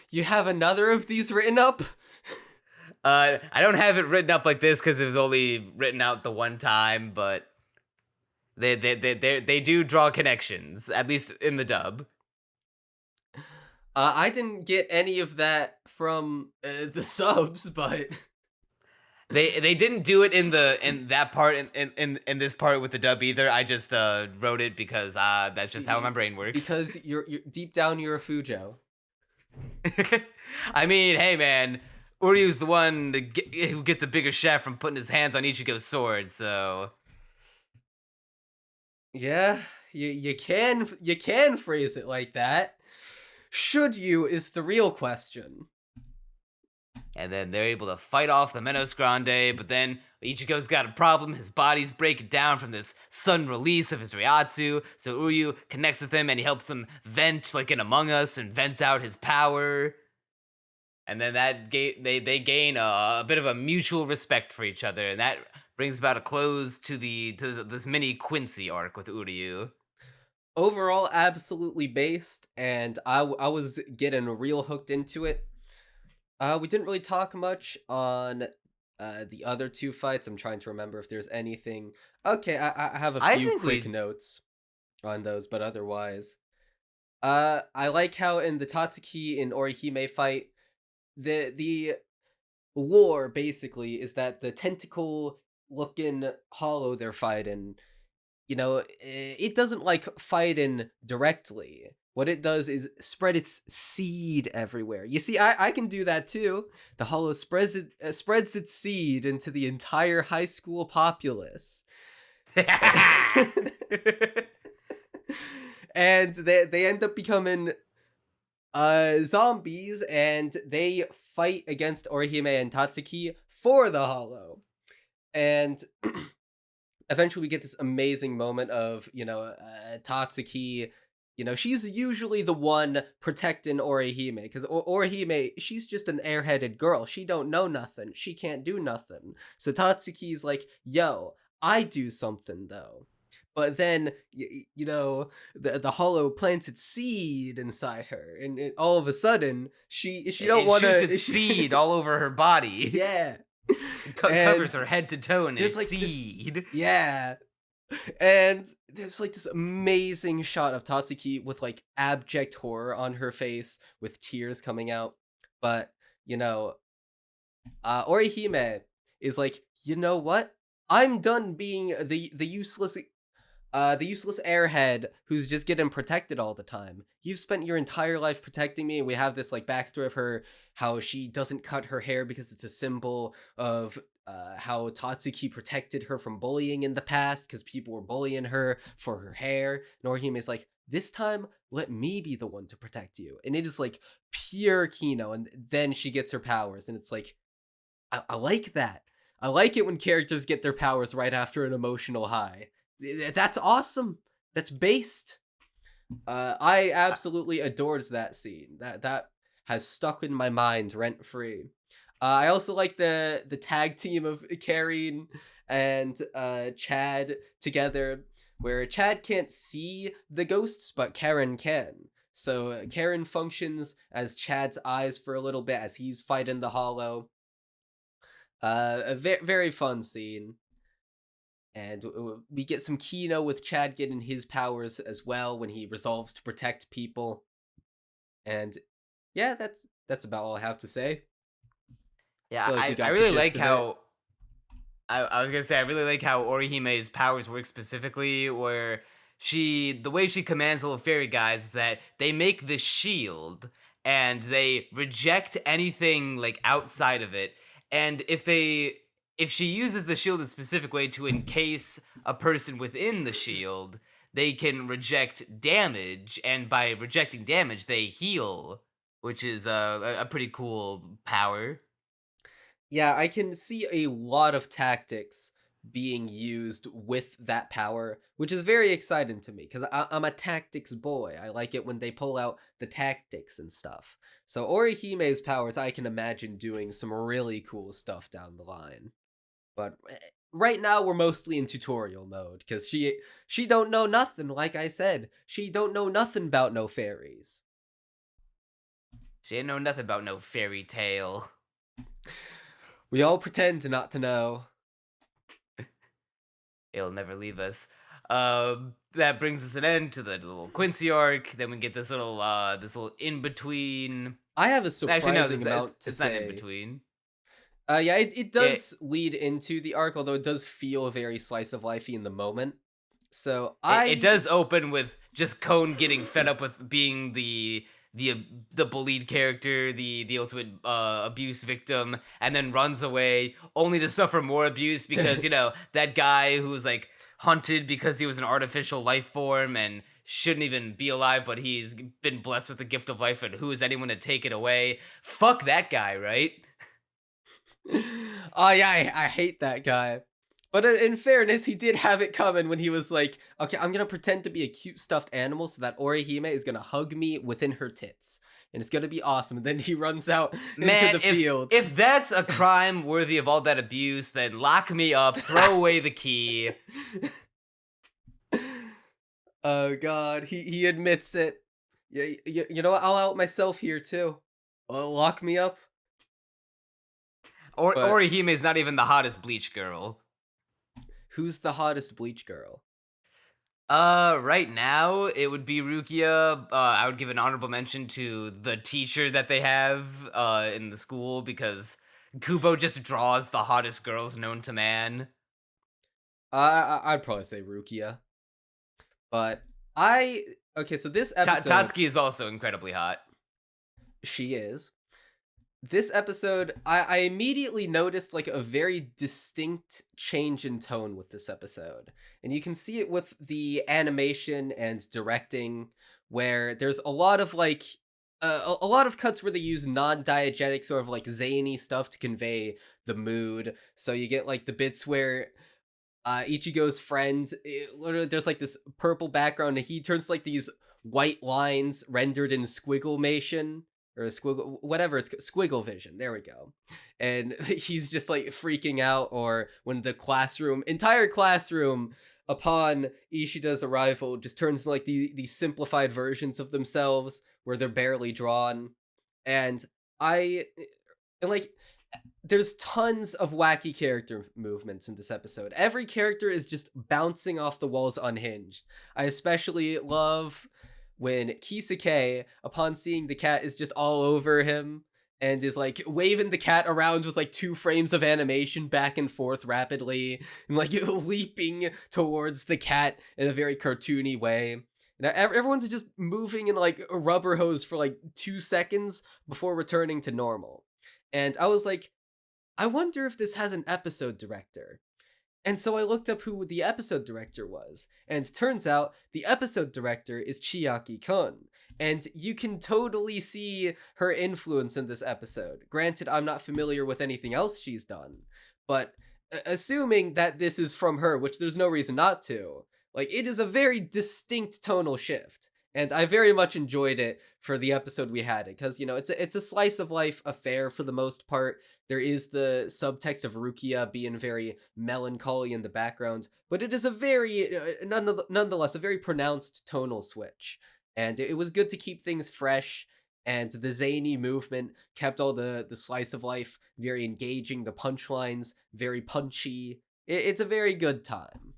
You have another of these written up? I don't have it written up like this because it was only written out the one time, but they do draw connections, at least in the dub. I didn't get any of that from the subs, but They didn't do it in that part in this part with the dub either. I just wrote it because that's just how my brain works. because you're deep down you're a Fujo. I mean, hey man, Uryu's the one who gets a bigger shaft from putting his hands on Ichigo's sword, so... Yeah, you can phrase it like that. Should you is the real question. And then they're able to fight off the Menos Grande, but then Ichigo's got a problem. His body's breaking down from this sudden release of his Ryatsu, so Uryu connects with him and he helps him vent like in Among Us and vents out his power. And then they gain a bit of a mutual respect for each other, and that brings about a close to this mini Quincy arc with Uryu. Overall, absolutely based, and I was getting real hooked into it. We didn't really talk much on the other two fights. I'm trying to remember if there's anything. Okay, I have a few quick notes on those, but otherwise, I like how in the Tatsuki and Orihime fight, the lore basically is that the tentacle looking hollow they're fighting, it doesn't like fighting directly. What it does is spread its seed everywhere. You see, I can do that too. The hollow spreads its seed into the entire high school populace. And they end up becoming zombies, and they fight against Orihime and Tatsuki for the hollow. And eventually we get this amazing moment of, Tatsuki, she's usually the one protecting Orihime, because Orihime, she's just an airheaded girl. She don't know nothing. She can't do nothing. So Tatsuki's like, yo, I do something, though. But then, the hollow plants its seed inside her, and all of a sudden, she don't want to... It shoots its seed all over her body. Yeah. Covers her head to toe in its like seed. Yeah. And there's like this amazing shot of Tatsuki with like abject horror on her face with tears coming out. But, Orihime is like, you know what? I'm done being the useless airhead who's just getting protected all the time. You've spent your entire life protecting me, and we have this like backstory of her, how she doesn't cut her hair because it's a symbol of how Tatsuki protected her from bullying in the past because people were bullying her for her hair. And Orihime is like, this time, let me be the one to protect you. And it is like pure Kino, and then she gets her powers, and it's like, I like that. I like it when characters get their powers right after an emotional high. That's awesome. That's based. I absolutely adored that scene. That has stuck in my mind rent free. I also like the tag team of Karin and Chad together, where Chad can't see the ghosts, but Karin can. So Karin functions as Chad's eyes for a little bit as he's fighting the hollow. A very fun scene. And we get some Kino with Chad getting his powers as well when he resolves to protect people. And yeah, that's about all I have to say. Yeah, I really like how... I was gonna say, I really like how Orihime's powers work specifically, where the way she commands little fairy guys is that they make this shield, and they reject anything, like, outside of it. And if she uses the shield in a specific way to encase a person within the shield, they can reject damage, and by rejecting damage, they heal, which is a pretty cool power. Yeah, I can see a lot of tactics being used with that power, which is very exciting to me, because I'm a tactics boy. I like it when they pull out the tactics and stuff. So Orihime's powers, I can imagine doing some really cool stuff down the line. But right now we're mostly in tutorial mode, because she don't know nothing, like I said. She don't know nothing about no fairies. She ain't know nothing about no fairy tale. We all pretend not to know. It'll never leave us. That brings us an end to the little Quincy arc. Then we get this little in-between. I have a surprising amount to it's say. Not in between. Yeah, it does lead into the arc, although it does feel very slice of lifey in the moment. So it does open with just Cone getting fed up with being the the bullied character, the ultimate abuse victim, and then runs away only to suffer more abuse because that guy who was like hunted because he was an artificial life form and shouldn't even be alive, but he's been blessed with the gift of life, and who is anyone to take it away? Fuck that guy, right? Oh yeah, I hate that guy. But in fairness, he did have it coming when he was like, okay, I'm gonna pretend to be a cute stuffed animal so that Orihime is gonna hug me within her tits. And it's gonna be awesome. And then he runs out Man, into the field. if that's a crime worthy of all that abuse, then lock me up, throw away the key. Oh god, he admits it. Yeah, you know what? I'll out myself here too. Lock me up. But Orihime is not even the hottest Bleach girl. who's the hottest Bleach girl? Right now it would be Rukia. I would give an honorable mention to the teacher that they have in the school because Kubo just draws the hottest girls known to man. I'd probably say Rukia. But okay, so this episode Tatsuki is also incredibly hot. she is. This episode, I immediately noticed like a very distinct change in tone with this episode. And you can see it with the animation and directing, where there's a lot of like a lot of cuts where they use non-diegetic sort of like zany stuff to convey the mood. So you get like the bits where Ichigo's friend, literally there's like this purple background and he turns like these white lines rendered in squigglemation or squiggle, whatever, it's squiggle vision, there we go. And he's just like freaking out. Or when the entire classroom upon Ishida's arrival just turns like these simplified versions of themselves where they're barely drawn. And like there's tons of wacky character movements in this episode. Every character is just bouncing off the walls unhinged. I especially love when Kisuke, upon seeing the cat, is just all over him and is like waving the cat around with like 2 frames of animation back and forth rapidly and like leaping towards the cat in a very cartoony way. And everyone's just moving in like a rubber hose for like 2 seconds before returning to normal. And I was like, I wonder if this has an episode director. And so I looked up who the episode director was, and turns out the episode director is Chiaki-kun, and you can totally see her influence in this episode. Granted, I'm not familiar with anything else she's done, but assuming that this is from her, which there's no reason not to, like, it is a very distinct tonal shift. And I very much enjoyed it for the episode we had it, because, it's a slice of life affair for the most part. There is the subtext of Rukia being very melancholy in the background, but it is a very, nonetheless, a very pronounced tonal switch. And it was good to keep things fresh, and the zany movement kept all the slice of life very engaging, the punchlines very punchy. It's a very good time.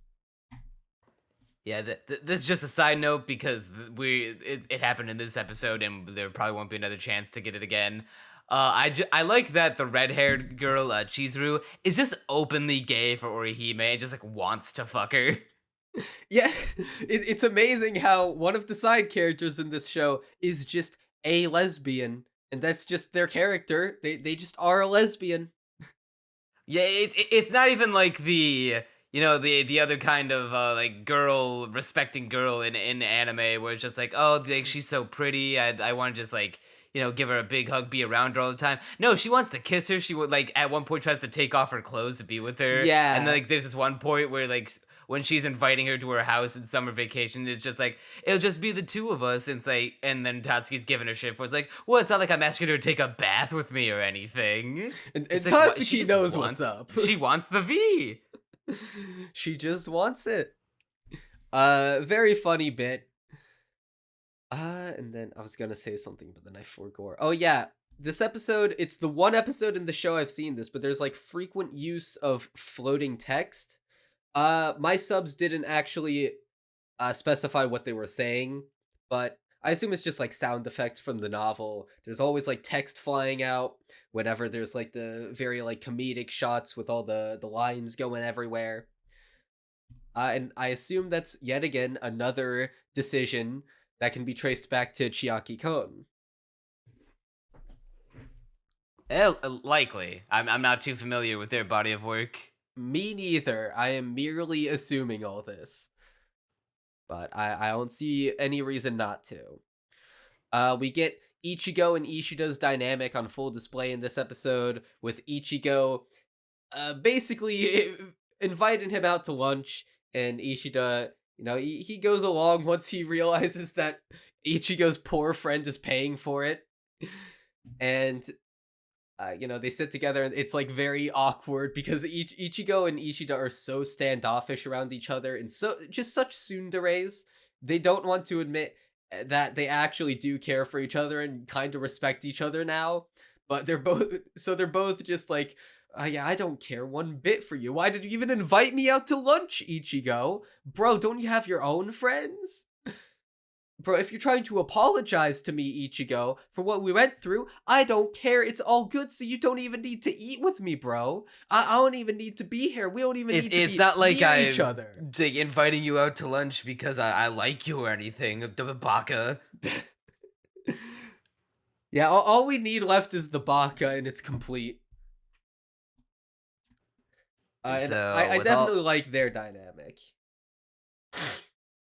Yeah, this is just a side note because it happened in this episode, and there probably won't be another chance to get it again. I like that the red-haired girl, Chizuru, is just openly gay for Orihime and just like wants to fuck her. Yeah, it's amazing how one of the side characters in this show is just a lesbian, and that's just their character. They just are a lesbian. Yeah, it's not even like the other kind of like girl respecting girl in anime where it's just like, oh, like, she's so pretty, I want to just like give her a big hug, be around her all the time. No, she wants to kiss her. She would like at one point tries to take off her clothes to be with her. Yeah, and then like there's this one point where like when she's inviting her to her house in summer vacation, it's just like, it'll just be the 2 of us. And then Tatsuki's giving her shit for it's like, well, it's not like I'm asking her to take a bath with me or anything. And like, Tatsuki knows what's up. She wants the V. She just wants it. Very funny bit. And then I was gonna say something, but then I forgot. Oh yeah, this episode, it's the one episode in the show I've seen this, but there's like frequent use of floating text. My subs didn't actually specify what they were saying, but I assume it's just like sound effects from the novel. There's always like text flying out whenever there's like the very like comedic shots with all the lines going everywhere. And I assume that's yet again another decision that can be traced back to Chiaki-kun. Likely. I'm not too familiar with their body of work. Me neither. I am merely assuming all this. But I don't see any reason not to. We get Ichigo and Ishida's dynamic on full display in this episode, with Ichigo basically inviting him out to lunch, and Ishida, he goes along once he realizes that Ichigo's poor friend is paying for it. And they sit together, and it's like very awkward because Ichigo and Ishida are so standoffish around each other, and so just such tsunderes. They don't want to admit that they actually do care for each other and kind of respect each other now. But they're both just like, yeah, I don't care one bit for you. Why did you even invite me out to lunch, Ichigo? Bro, don't you have your own friends? Bro, if you're trying to apologize to me, Ichigo, for what we went through, I don't care. It's all good, so you don't even need to eat with me, bro. I don't even need to be here. We don't even need to It's be not like near I'm each other. like inviting you out to lunch because I like you or anything, the baka. Yeah, all we need left is the baka, and it's complete. And So, I with all- definitely like their dynamic.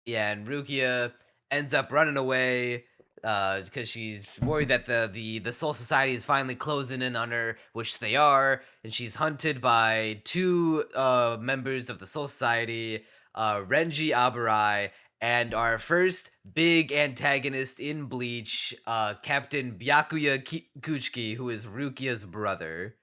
Yeah, and Rukia ends up running away because she's worried that the Soul Society is finally closing in on her, which they are, and she's hunted by two members of the Soul Society, Renji Abarai, and our first big antagonist in Bleach, Captain Byakuya Kuchiki, who is Rukia's brother.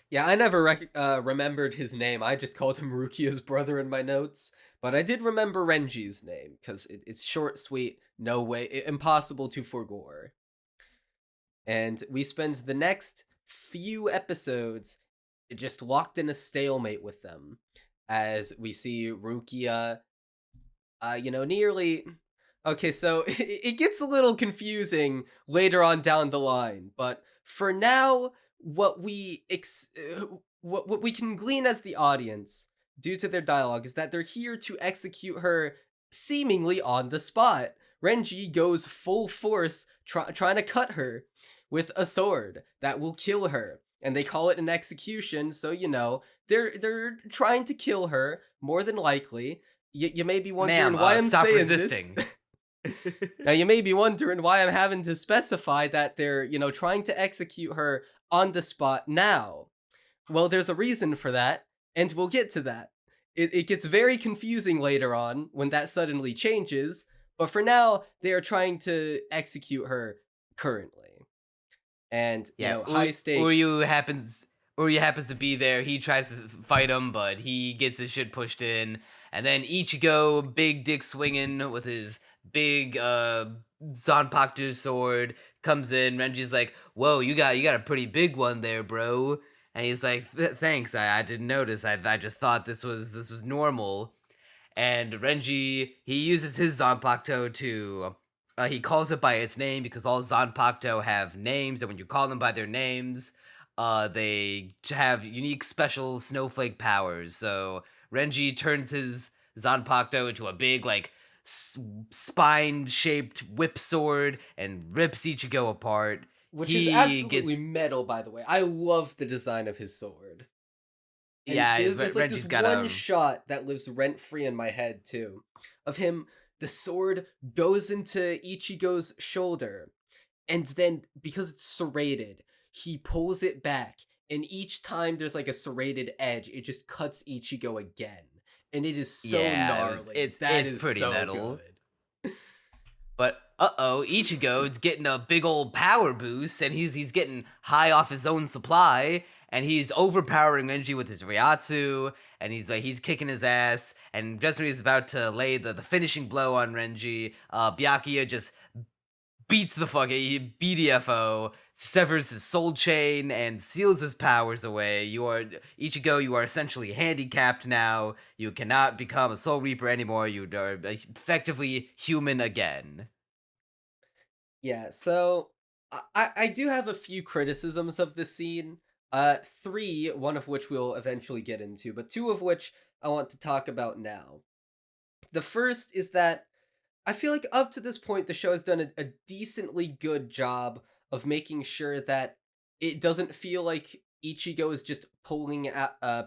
Yeah, I never remembered his name. I just called him Rukia's brother in my notes. But I did remember Renji's name, because it's short, sweet, no way, impossible to forgore. And we spend the next few episodes just locked in a stalemate with them, as we see Rukia, nearly... Okay, so it gets a little confusing later on down the line, but for now, what we what we can glean as the audience due to their dialogue is that they're here to execute her seemingly on the spot. Renji goes full force trying to cut her with a sword that will kill her, and they call it an execution, so they're trying to kill her more than likely. You may be wondering why I'm stop saying resisting. this. Now you may be wondering why I'm having to specify that they're, trying to execute her on the spot now. Well, there's a reason for that, and we'll get to that. It gets very confusing later on when that suddenly changes, but for now, they are trying to execute her currently. And, high stakes... Uryu happens to be there. He tries to fight him, but he gets his shit pushed in. And then Ichigo, big dick swinging with his big Zanpakuto sword, comes in. Renji's like, "Whoa, you got a pretty big one there, bro." And he's like, "Thanks, I didn't notice. I just thought this was normal." And Renji, he uses his Zanpakuto to he calls it by its name because all Zanpakuto have names, and when you call them by their names, they have unique special snowflake powers. So Renji turns his Zanpakuto into a big, like, spine-shaped whip sword and rips Ichigo apart. Which is absolutely metal, by the way. I love the design of his sword. And yeah, there's like this one shot that lives rent-free in my head, too. Of him, the sword goes into Ichigo's shoulder, and then, because it's serrated, he pulls it back, and each time there's like a serrated edge, it just cuts Ichigo again. And it is so gnarly. It's pretty so metal. Good. But Ichigo's getting a big old power boost, and he's getting high off his own supply, and he's overpowering Renji with his Ryatsu, and he's kicking his ass, and just when he's about to lay the finishing blow on Renji, Byakuya just beats the fucking BDFO, severs his soul chain, and seals his powers away. Ichigo, you are essentially handicapped now. You cannot become a Soul Reaper anymore. You are effectively human again. Yeah, so I do have a few criticisms of this scene. Three, one of which we'll eventually get into, but two of which I want to talk about now. The first is that I feel like up to this point, the show has done a decently good job of making sure that it doesn't feel like Ichigo is just pulling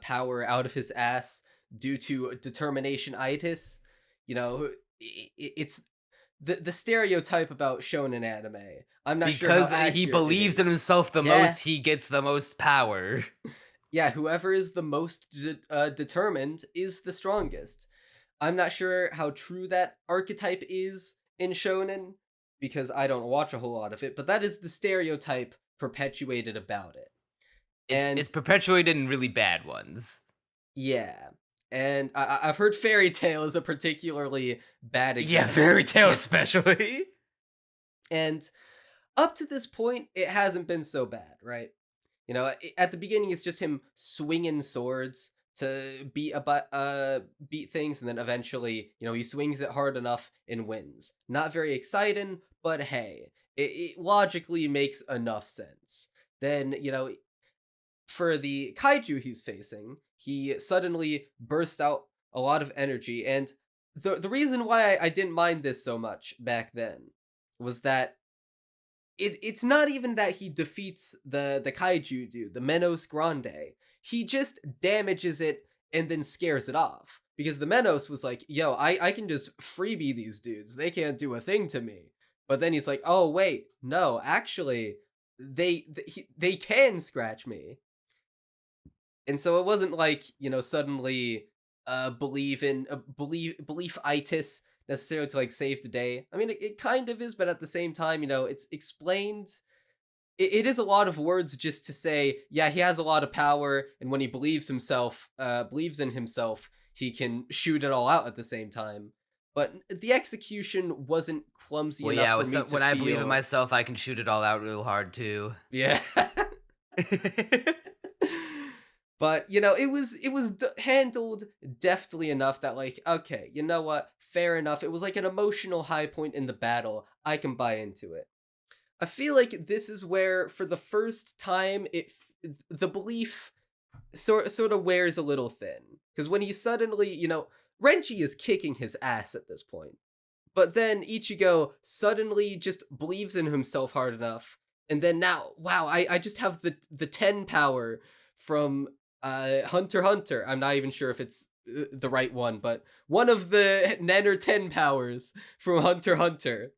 power out of his ass due to determination-itis. You know, it's the stereotype about shonen anime. I'm not sure how Because accurate he it believes in is. himself the Yeah. most, he gets the most power. Yeah, whoever is the most determined is the strongest. I'm not sure how true that archetype is in shonen because I don't watch a whole lot of it, but that is the stereotype perpetuated about it. It's perpetuated in really bad ones. Yeah. And I've heard Fairy Tail is a particularly bad example. Yeah, Fairy Tail especially. And up to this point, it hasn't been so bad, right? You know, at the beginning, it's just him swinging swords to beat things, and then eventually, you know, he swings it hard enough and wins. Not very exciting, but hey, it logically makes enough sense. Then, you know, for the kaiju he's facing, he suddenly burst out a lot of energy, and the reason why I didn't mind this so much back then was that it's not even that he defeats the kaiju dude, the Menos Grande. He just damages it and then scares it off. Because the Menos was like, yo, I can just freebie these dudes. They can't do a thing to me. But then he's like, oh wait, no, actually, they can scratch me. And so it wasn't like, you know, suddenly belief-itis necessarily to like save the day. I mean, it kind of is, but at the same time, you know, it's explained. It is a lot of words just to say, yeah, he has a lot of power, and when he believes in himself, he can shoot it all out at the same time. But the execution wasn't clumsy enough for me to when I believe in feel- myself, I can shoot it all out real hard too. Yeah. But, you know, it was handled deftly enough that, like, okay, you know what? Fair enough. It was like an emotional high point in the battle. I can buy into it. I feel like this is where, for the first time, the belief sort of wears a little thin. Because when he suddenly, you know, Renji is kicking his ass at this point. But then Ichigo suddenly just believes in himself hard enough. And then now, wow, I just have the 10 power from Hunter x Hunter. I'm not even sure if it's the right one, but one of the Nenner 10 powers from Hunter x Hunter.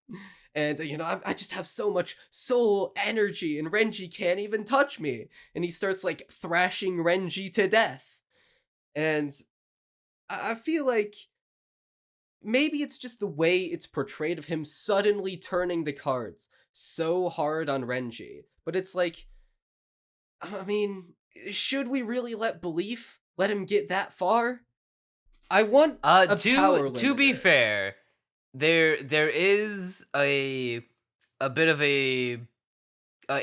And, you know, I just have so much soul energy, and Renji can't even touch me. And he starts, like, thrashing Renji to death. And I feel like maybe it's just the way it's portrayed of him suddenly turning the cards so hard on Renji. But it's like, I mean, should we really let him get that far? I want a power to be limiter. fair, there is a bit of a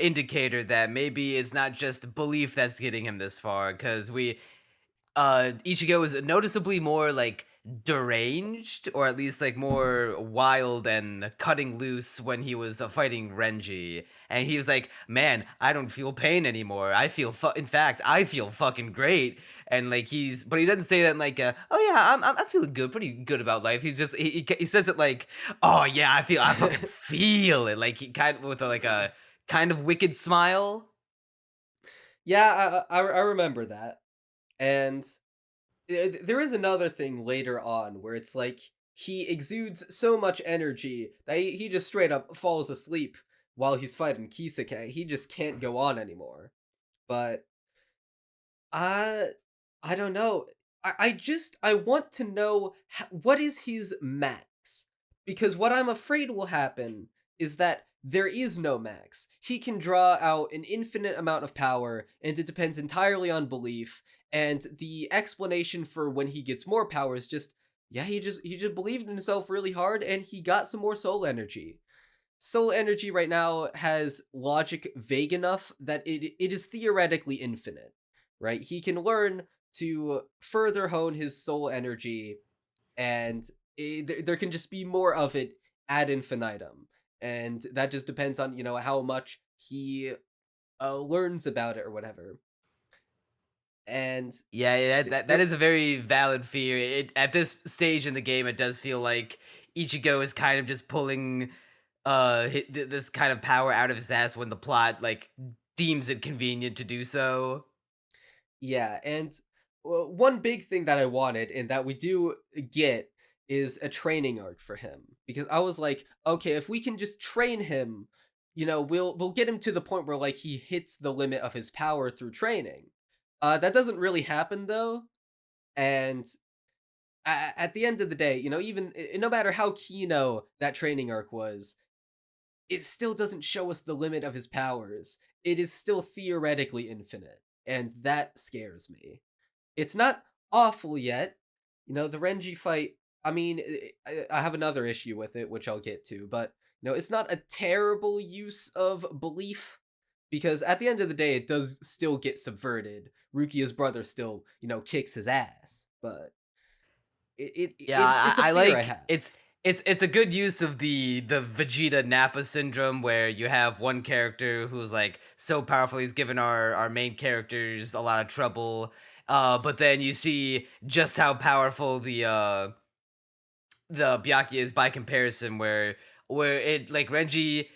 indicator that maybe it's not just belief that's getting him this far, because Ichigo is noticeably more like deranged, or at least like more wild and cutting loose when he was fighting Renji, and he was like, man, I don't feel pain anymore, I feel in fact I feel fucking great. And like but he doesn't say that in like oh yeah, I'm feeling good, pretty good about life. He's just he says it like, oh yeah, I fucking feel it, like he kind of with like a kind of wicked smile. Yeah, I remember that. And there is another thing later on where it's like he exudes so much energy that he just straight up falls asleep while he's fighting Kisake. He just can't go on anymore. But I don't know. I want to know what is his max, because what I'm afraid will happen is that there is no max. He can draw out an infinite amount of power, and it depends entirely on belief. And the explanation for when he gets more power is just, yeah, he just believed in himself really hard, and he got some more soul energy. Soul energy right now has logic vague enough that it is theoretically infinite, right? He can learn to further hone his soul energy, and there can just be more of it ad infinitum. And that just depends on, you know, how much he learns about it or whatever. And yeah, that is a very valid fear. At this stage in the game, it does feel like Ichigo is kind of just pulling this kind of power out of his ass when the plot like deems it convenient to do so. Yeah, and one big thing that I wanted and that we do get is a training arc for him, because I was like, okay, if we can just train him, we'll get him to the point where like he hits the limit of his power through training. That doesn't really happen though, and at the end of the day, even no matter how kino that training arc was, it still doesn't show us the limit of his powers. It is still theoretically infinite, and that scares me. It's not awful yet. The Renji fight, I mean, I have another issue with it, which I'll get to, but, it's not a terrible use of belief, because at the end of the day, it does still get subverted. Rukia's brother still, kicks his ass, but Yeah, it's a I fear I like have. it's a good use of the Vegeta Nappa syndrome, where you have one character who's like so powerful he's given our main characters a lot of trouble, but then you see just how powerful the Byakuya is by comparison, where it like Renji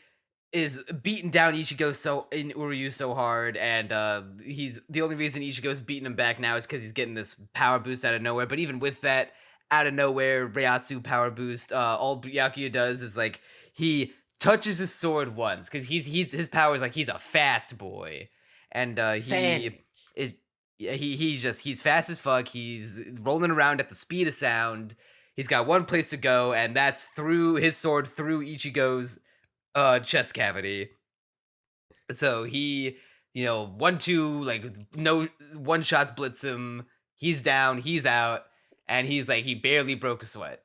is beating down Ichigo so in Uryu so hard, and he's the only reason Ichigo's beating him back now is because he's getting this power boost out of nowhere. But even with that out of nowhere Reiatsu power boost, all Byakuya does is like he touches his sword once, because he's his power is like he's a fast boy, and he Sanic. is yeah, he's fast as fuck. He's rolling around at the speed of sound. He's got one place to go, and that's through his sword through Ichigo's chest cavity. So he, 1-2, like no one shots blitz him. He's down, he's out, and he's like he barely broke a sweat.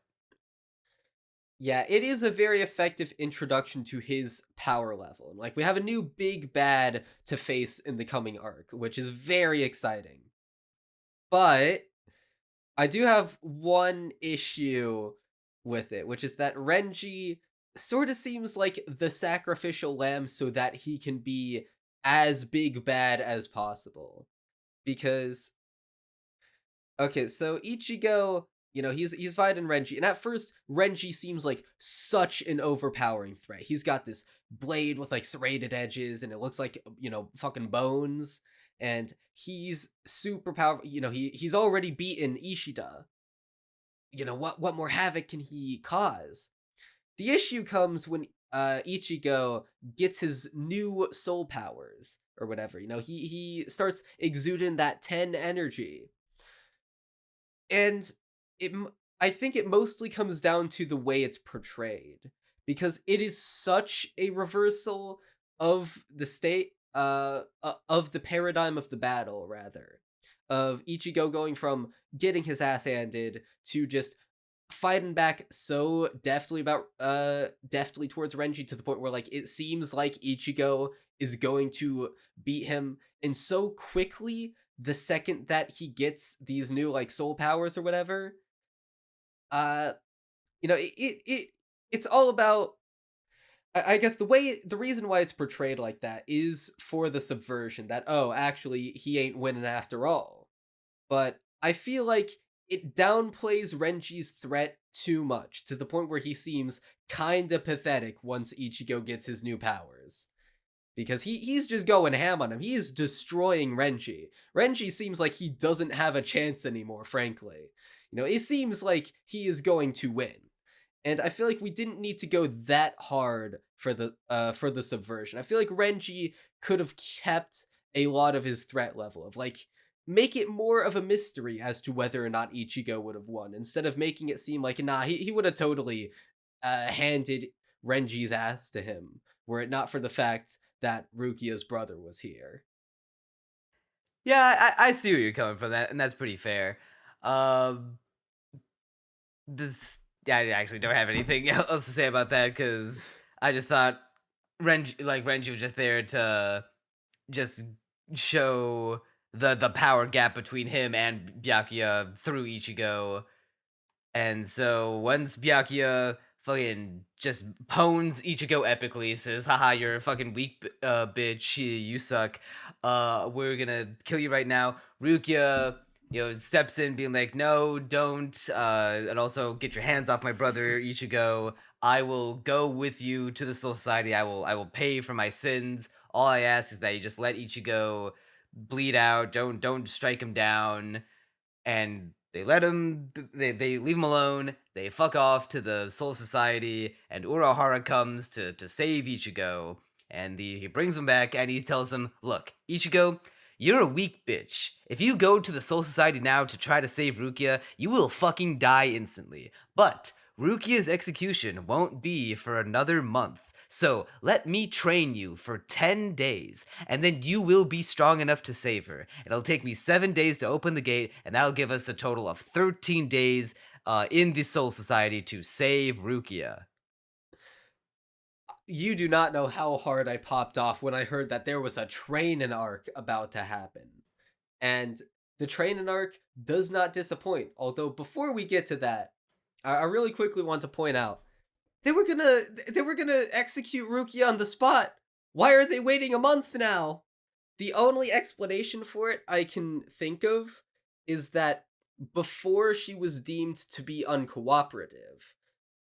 Yeah, it is a very effective introduction to his power level. And like we have a new big bad to face in the coming arc, which is very exciting. But I do have one issue with it, which is that Renji sort of seems like the sacrificial lamb so that he can be as big bad as possible. Because okay, so Ichigo, he's fighting Renji, and at first Renji seems like such an overpowering threat. He's got this blade with like serrated edges, and it looks like fucking bones, and he's super powerful. He's already beaten Ishida. What more havoc can he cause? The issue comes when Ichigo gets his new soul powers or whatever. He starts exuding that 10 energy. And I think it mostly comes down to the way it's portrayed, because it is such a reversal of the state of the paradigm of the battle, rather, of Ichigo going from getting his ass handed to just fighting back so deftly towards Renji, to the point where like it seems like Ichigo is going to beat him, and so quickly the second that he gets these new like soul powers or whatever. It's all about, I guess the reason why it's portrayed like that is for the subversion, that oh, actually he ain't winning after all. But I feel like it downplays Renji's threat too much, to the point where he seems kinda pathetic once Ichigo gets his new powers. Because he's just going ham on him. He is destroying Renji. Renji seems like he doesn't have a chance anymore, frankly. It seems like he is going to win. And I feel like we didn't need to go that hard for the subversion. I feel like Renji could have kept a lot of his threat level, of like make it more of a mystery as to whether or not Ichigo would have won, instead of making it seem like nah, he would have totally handed Renji's ass to him, were it not for the fact that Rukia's brother was here. Yeah, I see where you're coming from, that, and that's pretty fair. Um, this yeah, I actually don't have anything else to say about that, because I just thought Renji was just there to just show the power gap between him and Byakuya through Ichigo. And so once Byakuya fucking just pones Ichigo epically, says, haha, you're a fucking weak bitch, you suck, we're gonna kill you right now. Rukia, steps in being like, no, don't, and also get your hands off my brother, Ichigo. I will go with you to the Soul Society. I will pay for my sins. all I ask is that you just let Ichigo bleed out. Don't strike him down." And they let him. They leave him alone. They fuck off to the Soul Society, and Urahara comes to save Ichigo. And he brings him back, and he tells him, "Look, Ichigo, you're a weak bitch. If you go to the Soul Society now to try to save Rukia, you will fucking die instantly. But Rukia's execution won't be for another month. So let me train you for 10 days, and then you will be strong enough to save her. It'll take me 7 days to open the gate, and that'll give us a total of 13 days in the Soul Society to save Rukia." You do not know how hard I popped off when I heard that there was a train arc about to happen. And the train arc does not disappoint. Although before we get to that, I really quickly want to point out they were gonna execute Rukia on the spot. Why are they waiting a month now? The only explanation for it I can think of is that before she was deemed to be uncooperative,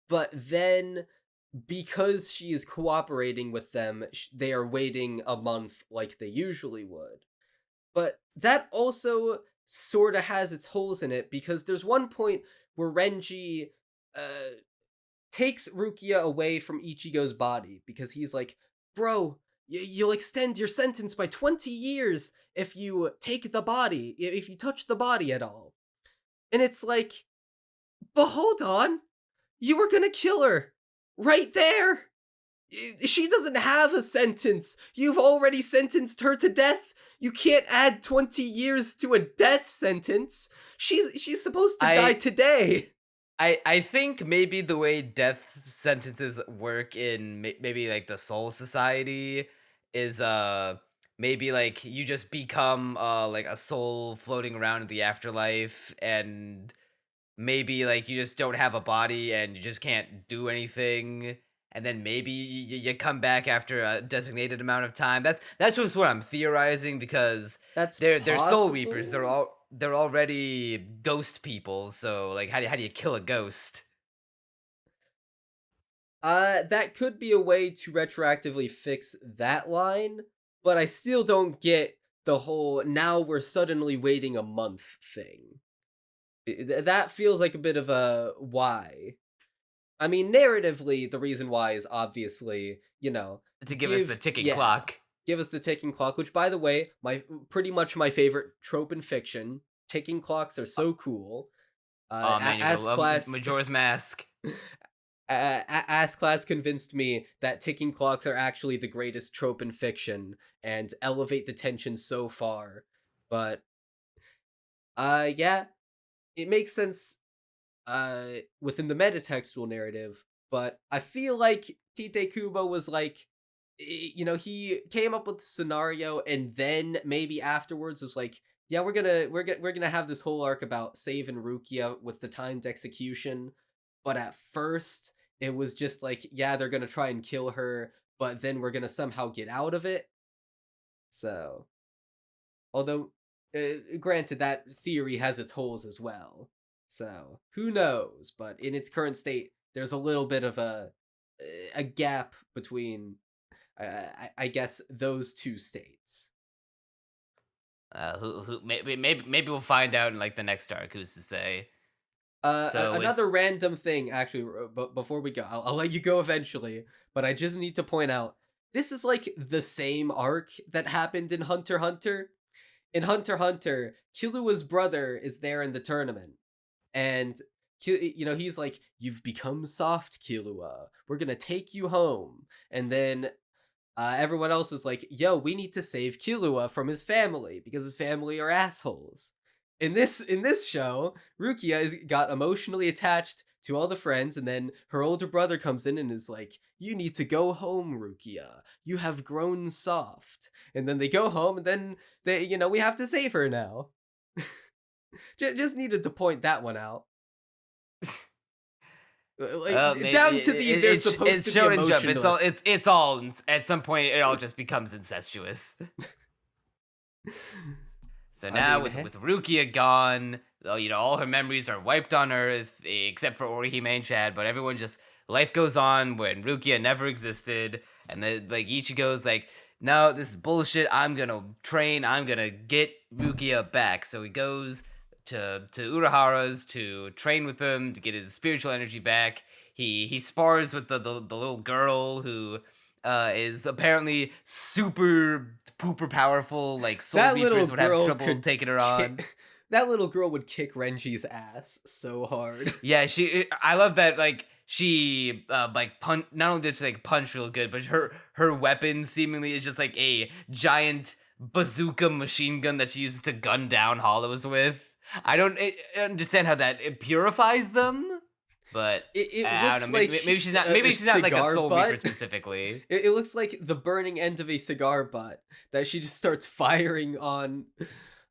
but then because she is cooperating with them, they are waiting a month like they usually would. But that also sort of has its holes in it, because there's one point where Renji takes Rukia away from Ichigo's body because he's like, "Bro, you'll extend your sentence by 20 years if you take the body, if you touch the body at all." And it's like, but hold on, you were gonna kill her right there. She doesn't have a sentence. You've already sentenced her to death. You can't add 20 years to a death sentence. She's supposed to die today. I think maybe the way death sentences work in maybe like the Soul Society is maybe like you just become like a soul floating around in the afterlife, and maybe like you just don't have a body and you just can't do anything, and then maybe you come back after a designated amount of time. That's just what I'm theorizing, because That's they're soul possible. reapers. They're already ghost people. So like how do you kill a ghost? That could be a way to retroactively fix that line, but I still don't get the whole now we're suddenly waiting a month thing. That feels like a bit of a why. I mean, narratively, the reason why is obviously, To give us the ticking clock. Give us the ticking clock, which, by the way, pretty much my favorite trope in fiction. Ticking clocks are so cool. Oh man, you're gonna love Majora's Mask. Ass Class convinced me that ticking clocks are actually the greatest trope in fiction and elevate the tension so far. But, yeah, it makes sense within the metatextual narrative, but I feel like Tite Kubo was like, he came up with the scenario and then maybe afterwards was like, yeah, we're gonna have this whole arc about saving Rukia with the timed execution, but at first it was just like, yeah, they're gonna try and kill her, but then we're gonna somehow get out of it. So, although granted, that theory has its holes as well. So who knows? But in its current state, there's a little bit of a gap between, I guess, those two states. Maybe we'll find out in like the next arc. Who's to say? Another random thing, actually, before we go, I'll let you go eventually, but I just need to point out, this is like the same arc that happened in Hunter x Hunter. In Hunter x Hunter, Killua's brother is there in the tournament, and he's like, "You've become soft, Killua. We're gonna take you home." And then everyone else is like, "Yo, we need to save Killua from his family because his family are assholes." In this show, Rukia got emotionally attached to all the friends, and then her older brother comes in and is like, "You need to go home, Rukia. You have grown soft." And then they go home, and then we have to save her now. Just needed to point that one out. Down to they're supposed to be emotionless. It's all at some point it all just becomes incestuous. So now with Rukia gone, all her memories are wiped on Earth except for Orihime and Chad, but everyone just life goes on when Rukia never existed, and then like Ichigo's like, no, this is bullshit. I'm gonna train. I'm gonna get Rukia back. So he goes to Urahara's to train with him to get his spiritual energy back. He spars with the little girl who is apparently super pooper powerful. Like Soul That little Reapers would have girl trouble could taking her on. that little girl would kick Renji's ass so hard. Yeah, I love that. Like she like punch. Not only did she like punch real good, but her weapon seemingly is just like a giant bazooka machine gun that she uses to gun down hollows with. I don't understand how that it purifies them, but It I looks don't know. like Maybe she's not. a Maybe she's not like a cigar Soul butt. Reaper specifically. It looks like the burning end of a cigar butt that she just starts firing on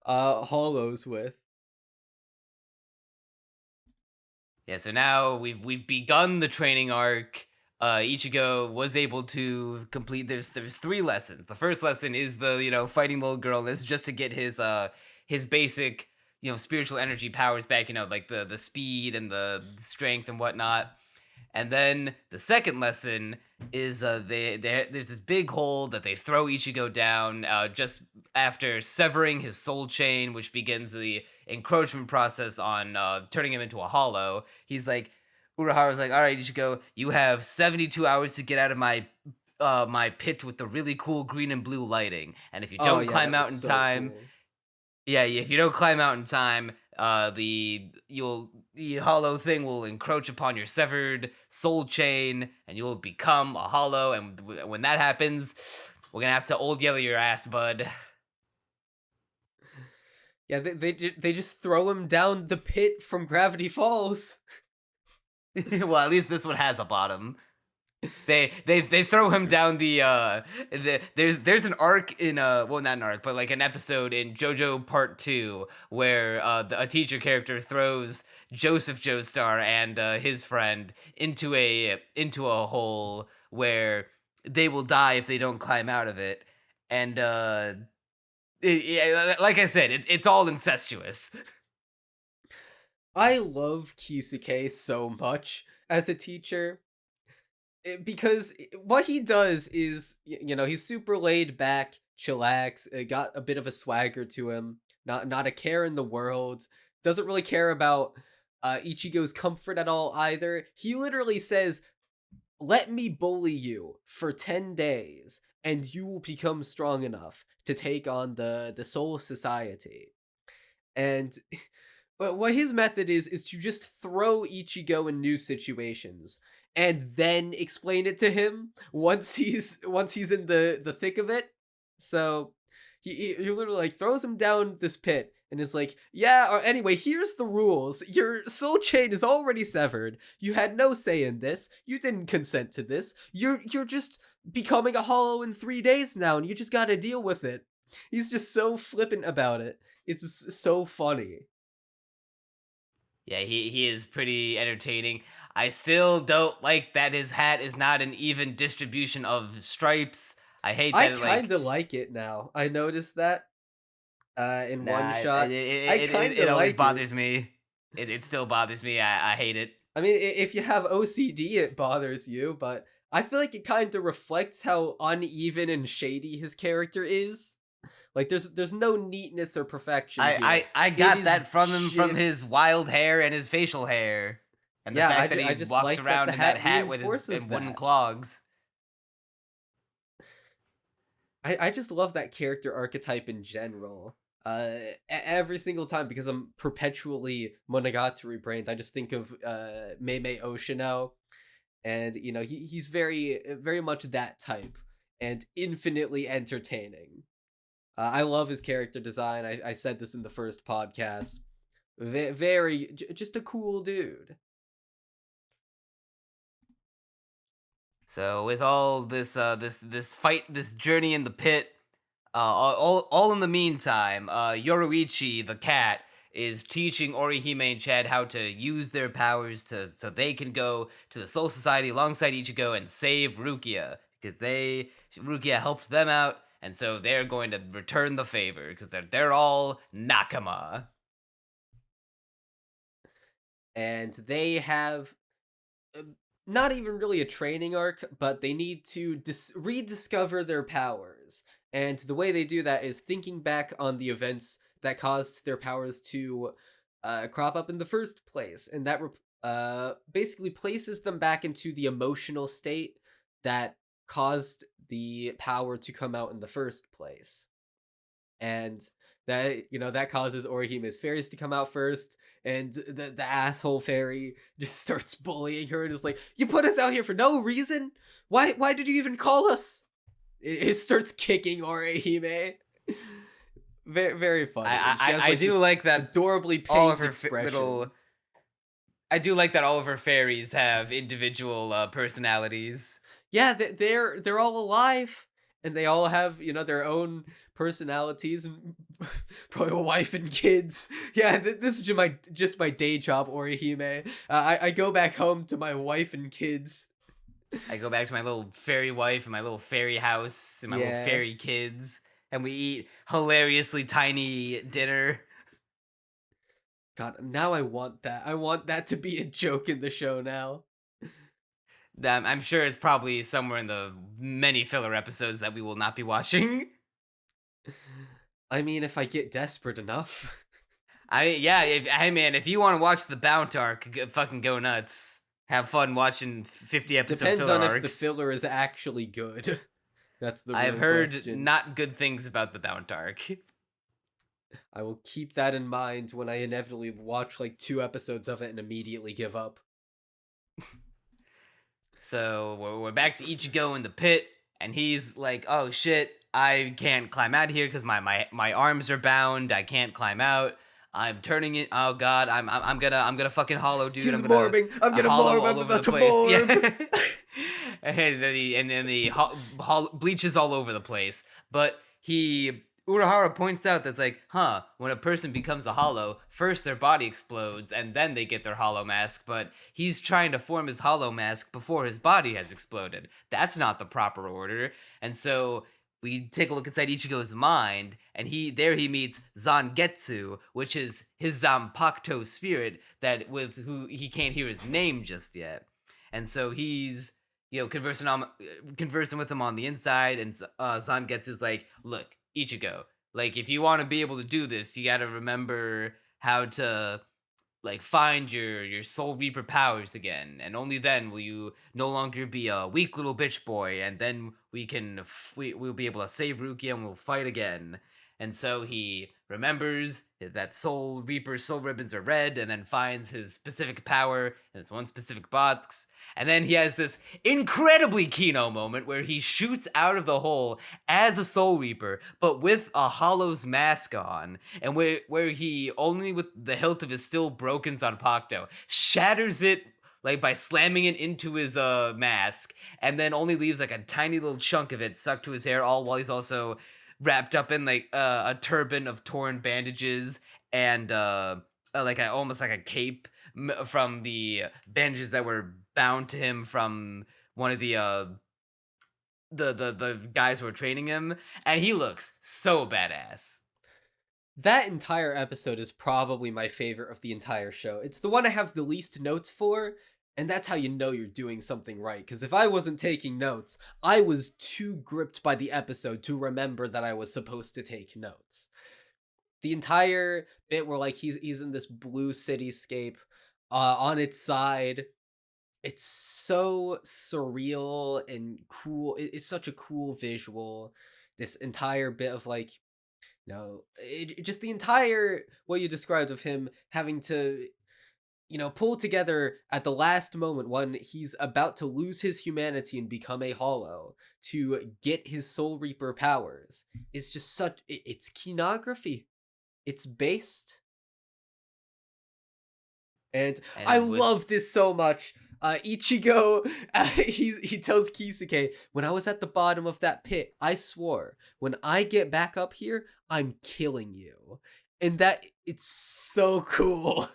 hollows with. Yeah, so now we've begun the training arc. Ichigo was able to complete. There's 3 lessons. The first lesson is the fighting little girl. And this is just to get his basic spiritual energy powers back. Like the speed and the strength and whatnot. And then the second lesson is there's this big hole that they throw Ichigo down just after severing his soul chain, which begins the encroachment process on turning him into a hollow. He's like, Urahara's like, all right, Ichigo, you have 72 hours to get out of my pit with the really cool green and blue lighting, and if you don't climb out in time, cool. yeah, if you don't climb out in time, the hollow thing will encroach upon your severed soul chain, and you will become a hollow. And when that happens, we're gonna have to old yellow your ass, bud. Yeah, they just throw him down the pit from Gravity Falls. Well, at least this one has a bottom. They throw him down there's an arc in well, not an arc, but like an episode in JoJo Part 2 where a teacher character throws Joseph Joestar and his friend into a hole where they will die if they don't climb out of it. And like I said, it's all incestuous. I love Kisuke so much as a teacher. Because what he does is, he's super laid back, chillax, got a bit of a swagger to him, not a care in the world, doesn't really care about Ichigo's comfort at all either. He literally says, let me bully you for 10 days, and you will become strong enough to take on the Soul Society. And what his method is to just throw Ichigo in new situations and then explain it to him once he's in the thick of it. So he literally like throws him down this pit and is like, yeah, or anyway, here's the rules. Your soul chain is already severed. You had no say in this. You didn't consent to this. You're just becoming a hollow in 3 days now, and you just gotta deal with it. He's just so flippant about it. It's just so funny. Yeah, he is pretty entertaining. I still don't like that his hat is not an even distribution of stripes. I hate that. I kind of like it now. I noticed that in one shot. It always bothers me. It still bothers me. I hate it. I mean, if you have OCD, it bothers you, but I feel like it kind of reflects how uneven and shady his character is. Like, there's no neatness or perfection here. I got that from him, from his wild hair and his facial hair. And the fact that he walks like around that in that hat with his wooden clogs. I just love that character archetype in general. Every single time, because I'm perpetually Monogatari brained, I just think of Meimei Oshino, and he's very very much that type and infinitely entertaining. I love his character design. I said this in the first podcast. Very just a cool dude. So with all this this fight, this journey in the pit, all in the meantime, Yoruichi the cat is teaching Orihime and Chad how to use their powers so they can go to the Soul Society alongside Ichigo and save Rukia, because Rukia helped them out, and so they're going to return the favor because they're all nakama. And they have not even really a training arc, but they need to rediscover their powers. And the way they do that is thinking back on the events that caused their powers to crop up in the first place. And that basically places them back into the emotional state that caused the power to come out in the first place. And that causes Orihime's fairies to come out first, and the asshole fairy just starts bullying her and is like, "You put us out here for no reason. Why did you even call us?" It starts kicking Orihime. Very very funny. I do like that adorably all of pained her expression. I do like that all of her fairies have individual personalities. Yeah, they're all alive, and they all have their own personalities and probably a wife and kids. Yeah, this is just my day job, Orihime. I go back home to my wife and kids. I go back to my little fairy wife and my little fairy house and my little Yeah. fairy kids, and we eat hilariously tiny dinner. God, now I want that. I want that to be a joke in the show now. I'm sure it's probably somewhere in the many filler episodes that we will not be watching. I mean, if I get desperate enough. Hey man, if you want to watch the Bount arc, fucking go nuts. Have fun watching 50 episode Depends filler on arcs. if the filler is actually good. That's the real I've heard question. not good things about the Bount arc. I will keep that in mind when I inevitably watch like 2 episodes of it and immediately give up. So we're back to Ichigo in the pit, and he's like, "Oh shit, I can't climb out here because my arms are bound. I can't climb out. I'm turning it. Oh god, I'm gonna fucking hollow, dude. He's I'm gonna morbing. I'm gonna hollow morb. all I'm over about the to place." morb. Yeah. and then the Bleach is all over the place, but Urahara points out that's like, when a person becomes a hollow, first their body explodes and then they get their hollow mask, but he's trying to form his hollow mask before his body has exploded. That's not the proper order. And so we take a look inside Ichigo's mind, and he meets Zangetsu, which is his Zanpakuto spirit that with who he can't hear his name just yet. And so he's conversing with him on the inside, and Zangetsu's like, "Look, Ichigo, like if you want to be able to do this, you got to remember how to like find your soul reaper powers again, and only then will you no longer be a weak little bitch boy, and then we'll be able to save Rukia and we'll fight again." And so he remembers that soul reaper soul ribbons are red, and then finds his specific power in this one specific box. And then he has this incredibly Kino moment where he shoots out of the hole as a Soul Reaper, but with a Hollow's mask on, and where he, only with the hilt of his still broken Zanpakuto, shatters it like by slamming it into his mask, and then only leaves like a tiny little chunk of it stuck to his hair, all while he's also wrapped up in like a turban of torn bandages and almost like a cape from the bandages that were bound to him from one of the guys who were training him, and he looks so badass. That entire episode is probably my favorite of the entire show. It's the one I have the least notes for, and that's how you know you're doing something right. Because if I wasn't taking notes, I was too gripped by the episode to remember that I was supposed to take notes. The entire bit where like he's in this blue cityscape, on its side, it's so surreal and cool. It's such a cool visual. This entire bit of like, just the entire what you described of him having to pull together at the last moment when he's about to lose his humanity and become a hollow to get his soul reaper powers is just it's kinography. It's based. And I love this so much. Ichigo, he tells Kisuke, when I was at the bottom of that pit, I swore, when I get back up here, I'm killing you. And it's so cool.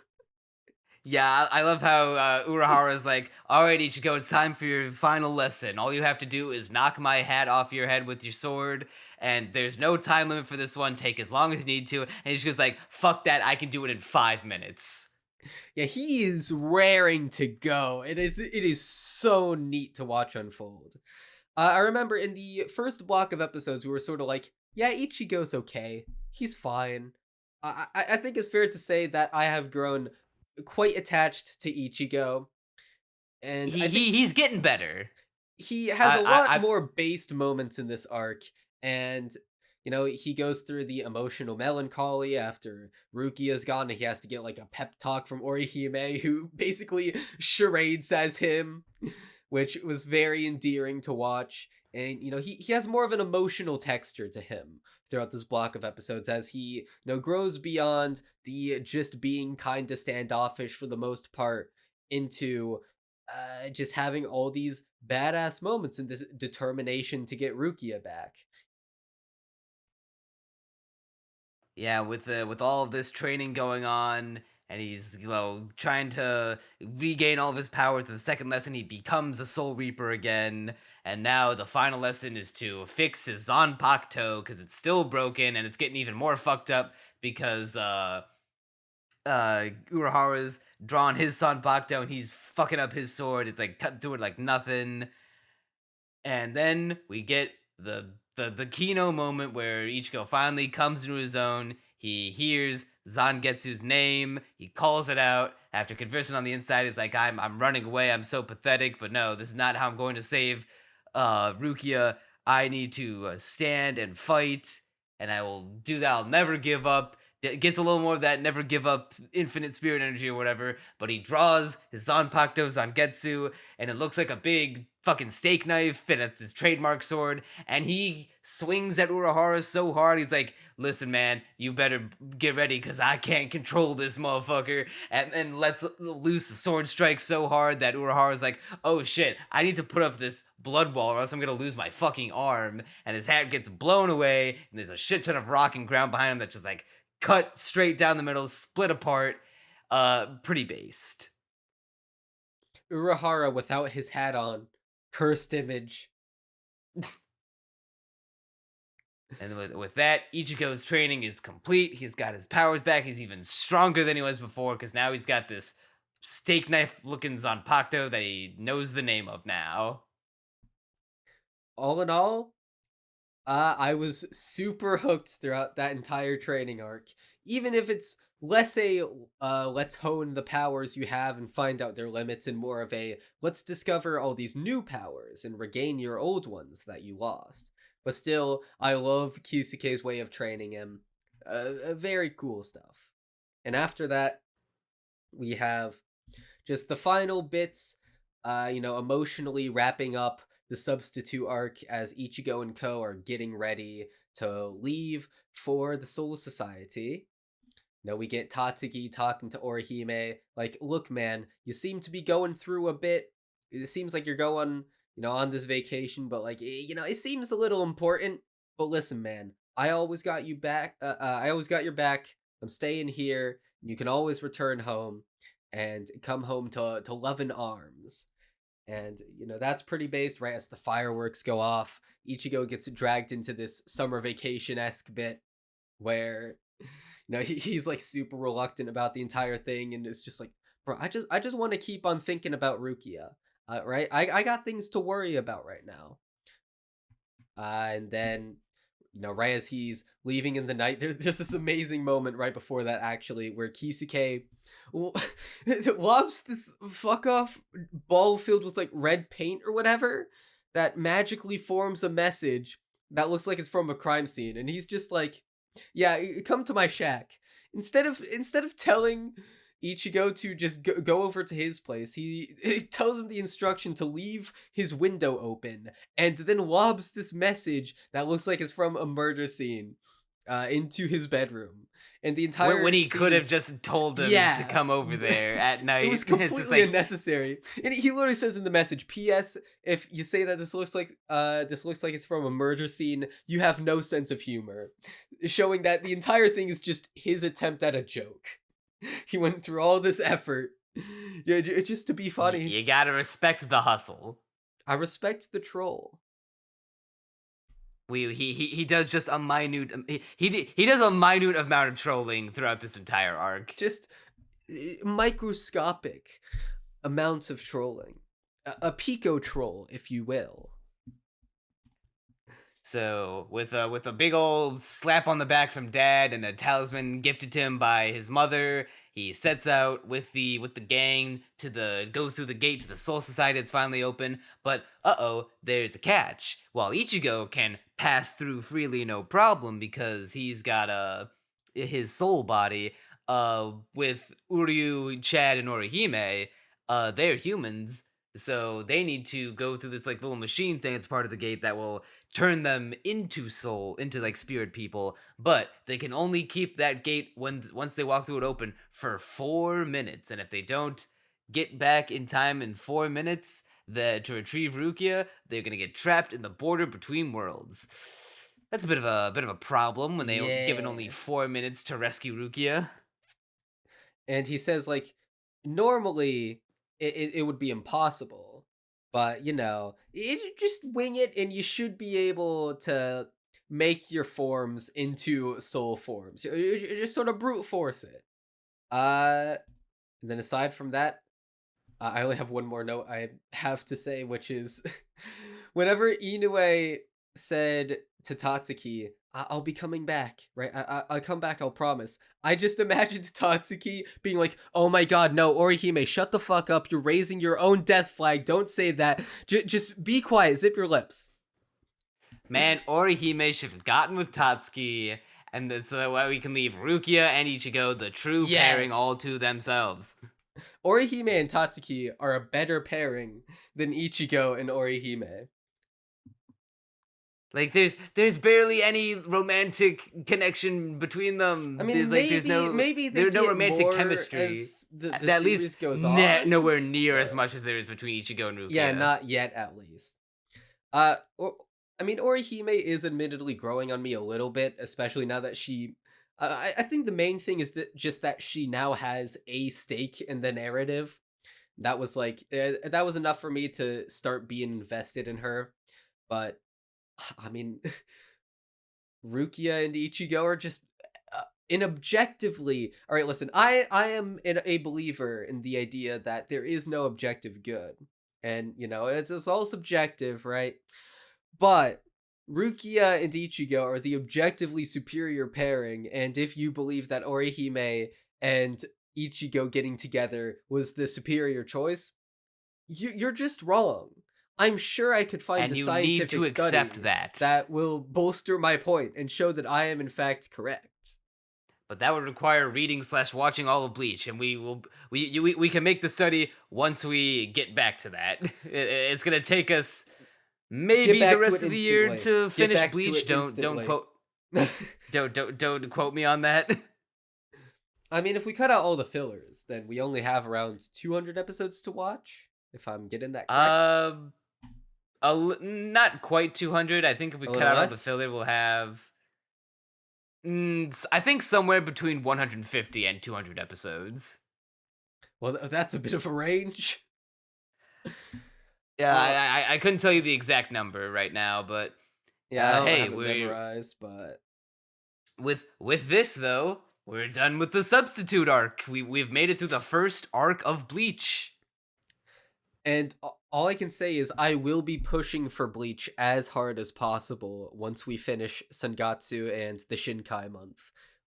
Yeah, I love how Urahara's like, "All right, Ichigo, it's time for your final lesson. All you have to do is knock my hat off your head with your sword, and there's no time limit for this one. Take as long as you need to." And Ichigo's like, "Fuck that, I can do it in 5 minutes." Yeah, he is raring to go. It is so neat to watch unfold. I remember in the first block of episodes, we were sort of like, yeah, Ichigo's okay. He's fine. I think it's fair to say that I have grown quite attached to Ichigo, and I think He's getting better. he has a lot I more based moments in this arc, and he goes through the emotional melancholy after Rukia's gone, and he has to get like a pep talk from Orihime, who basically charades as him, which was very endearing to watch. And he has more of an emotional texture to him throughout this block of episodes as he grows beyond the just being kind of standoffish for the most part into just having all these badass moments and this determination to get Rukia back. Yeah, with all of this training going on, and he's trying to regain all of his powers. The second lesson, he becomes a Soul Reaper again, and now the final lesson is to fix his Zanpakuto because it's still broken and it's getting even more fucked up because Urahara's drawn his Zanpakuto and he's fucking up his sword. It's like cut through it like nothing. And then we get the Kino moment where Ichigo finally comes into his own. He hears Zangetsu's name. He calls it out. After conversing on the inside, it's like, I'm running away. I'm so pathetic. But no, this is not how I'm going to save Rukia. I need to stand and fight. And I will do that. I'll never give up. It gets a little more of that never give up infinite spirit energy or whatever. But he draws his Zanpakuto Zangetsu. And it looks like a big fucking steak knife, and it's his trademark sword, and he swings at Urahara so hard, he's like, listen, man, you better get ready, because I can't control this motherfucker, and then lets loose the sword strike so hard that Urahara's like, oh shit, I need to put up this blood wall, or else I'm gonna lose my fucking arm, and his hat gets blown away, and there's a shit ton of rock and ground behind him that's just like, cut straight down the middle, split apart, pretty based. Urahara without his hat on. Cursed image. And with that, Ichigo's training is complete. He's got his powers back. He's even stronger than he was before because now he's got this steak knife looking Zanpakuto that he knows the name of now. All in all, I was super hooked throughout that entire training arc. Even if it's less a let's hone the powers you have and find out their limits, and more of a let's discover all these new powers and regain your old ones that you lost. But still, I love Kisuke's way of training him. Very cool stuff. And after that, we have just the final bits, emotionally wrapping up the substitute arc as Ichigo and Co are getting ready to leave for the Soul Society. We get Tatsuki talking to Orihime, like, look, man, you seem to be going through a bit. It seems like you're going, on this vacation, but like, it seems a little important. But listen, man, I always got you back. I always got your back. I'm staying here. You can always return home and come home to loving arms. And, that's pretty based, right? As the fireworks go off, Ichigo gets dragged into this summer vacation-esque bit where, he's like super reluctant about the entire thing. And it's just like, bro, I just want to keep on thinking about Rukia, right? I got things to worry about right now. And then, right as he's leaving in the night, there's just this amazing moment right before that, actually, where Kisuke lobs this fuck off ball filled with like red paint or whatever that magically forms a message that looks like it's from a crime scene, and he's just like, yeah, come to my shack. Instead of telling Ichigo to just go over to his place, he tells him the instruction to leave his window open, and then lobs this message that looks like it's from a murder scene into his bedroom. And the entire when he could have just told him to come over there at night. It was completely unnecessary. And he literally says in the message, P.S. if you say that this looks like it's from a murder scene, you have no sense of humor. Showing that the entire thing is just his attempt at a joke. He went through all this effort just to be funny. You gotta respect the hustle. I respect the troll. He does just a minute he does a minute amount of trolling throughout this entire arc. Just microscopic amounts of trolling. A pico troll, if you will. So with a big old slap on the back from dad and a talisman gifted to him by his mother, he sets out with the gang to go through the gate to the Soul Society that's finally open. But there's a catch. While Ichigo can pass through freely no problem because he's got his soul body, with Uryu, Chad, and Orihime, they're humans. So they need to go through this like little machine thing that's part of the gate that will turn them into like spirit people, but they can only keep that gate once they walk through it open for 4 minutes, and if they don't get back in time in 4 minutes to retrieve Rukia, they're gonna get trapped in the border between worlds. That's a bit of a problem when they given only 4 minutes to rescue Rukia. And he says, like, normally it would be impossible, but you just wing it, and you should be able to make your forms into soul forms. You just sort of brute force it. And then aside from that, I only have one more note I have to say, which is whenever Inoue said to Tatsuki, I'll be coming back, right? I'll come back, I'll promise. I just imagined Tatsuki being like, oh my god, no, Orihime, shut the fuck up. You're raising your own death flag. Don't say that. Just be quiet. Zip your lips. Man, Orihime should have gotten with Tatsuki, and so that way we can leave Rukia and Ichigo, the true pairing, all to themselves. Orihime and Tatsuki are a better pairing than Ichigo and Orihime. Like there's barely any romantic connection between them. I mean, there's no romantic chemistry as the at series least goes on. Nowhere near as much as there is between Ichigo and Rukia. Yeah, not yet, at least. Orihime is admittedly growing on me a little bit, especially now that she. I think the main thing is that she now has a stake in the narrative. That was that was enough for me to start being invested in her, but. I mean, Rukia and Ichigo are just objectively. All right, listen, I am a believer in the idea that there is no objective good, and it's all subjective, right? But Rukia and Ichigo are the objectively superior pairing, and if you believe that Orihime and Ichigo getting together was the superior choice, you're just wrong. I'm sure I could find a scientific study that will bolster my point and show that I am in fact correct. But that would require reading/watching all of Bleach, and we can make the study once we get back to that. It's gonna take us maybe the rest of the year to finish Bleach. Don't quote me on that. I mean, if we cut out all the fillers, then we only have around 200 episodes to watch. If I'm getting that correct. Not quite 200. I think if we cut out all the filler, we'll have. I think somewhere between 150 and 200 episodes. Well, that's a bit of a range. Yeah, I couldn't tell you the exact number right now, but yeah, I don't have it memorized. But with this though, we're done with the substitute arc. We've made it through the first arc of Bleach. And all I can say is I will be pushing for Bleach as hard as possible once we finish Sangatsu and the Shinkai month.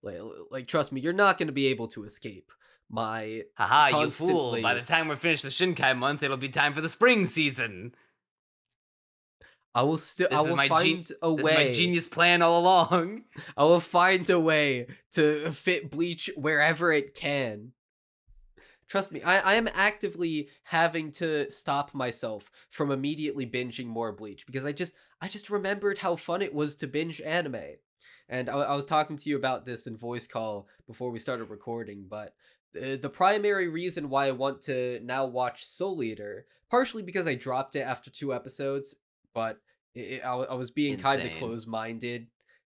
Like trust me, you're not going to be able to escape my Haha, you fool. By the time we're finished the Shinkai month, it'll be time for the spring season. I will find a way. This is my genius plan all along. I will find a way to fit Bleach wherever it can. Trust me, I am actively having to stop myself from immediately binging more Bleach because I just remembered how fun it was to binge anime. And I was talking to you about this in voice call before we started recording, but the primary reason why I want to now watch Soul Eater, partially because I dropped it after 2 episodes, but I was being kind of close-minded,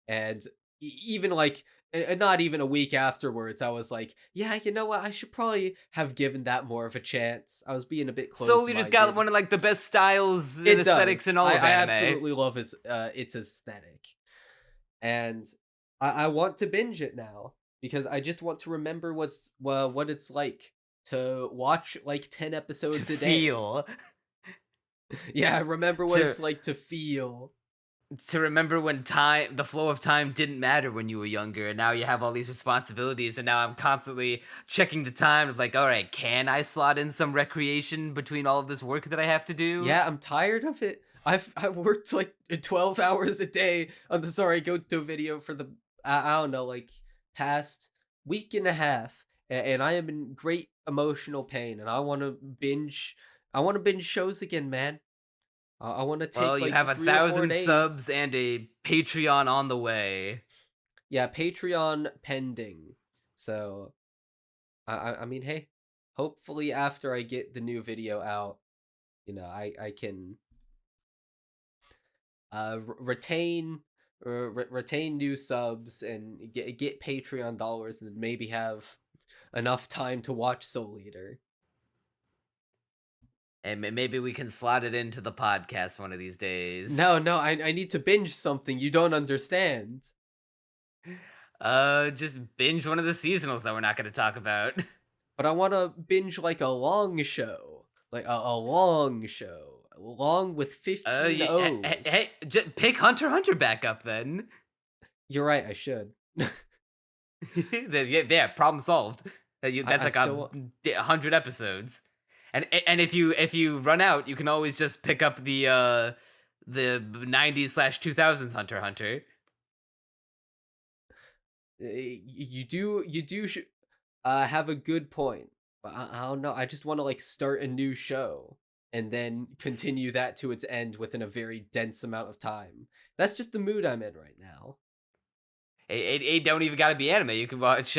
and even and not even a week afterwards, I was like, yeah, you know what? I should probably have given that more of a chance. I was being a bit close. Soul Eater's got one of the best styles and aesthetics in all of anime. I absolutely love its aesthetic. And I want to binge it now because I just want to remember what it's like to watch like 10 episodes To a day. feel. Yeah, remember what To it's like to feel. to remember when the flow of time didn't matter when you were younger, and now you have all these responsibilities, and now I'm constantly checking the time of like, all right, can I slot in some recreation between all of this work that I have to do? Yeah, I'm tired of it. I've worked like 12 hours a day on the Sorry Goto video for the I don't know, like past week and a half, and I am in great emotional pain, and I want to binge. I want to binge shows again, man. I want to Well, take you like have 3 or 4 1,000 days. subs and a Patreon on the way. Yeah, Patreon pending. So I mean, hey, hopefully after I get the new video out, I can retain retain new subs and get Patreon dollars and maybe have enough time to watch Soul Eater. And maybe we can slot it into the podcast one of these days. No, I need to binge something you don't understand. Just binge one of the seasonals that we're not going to talk about. But I want to binge like a long show, like a long show, long with 15 O's. Hey, just pick Hunter x Hunter back up then. You're right, I should. Yeah, problem solved. That's like still... 100 episodes, and if you run out, you can always just pick up the 90s/2000s Hunter x Hunter. You do have a good point, but I don't know. I just want to like start a new show and then continue that to its end within a very dense amount of time. That's just the mood I'm in right now. It don't even gotta be anime. You can watch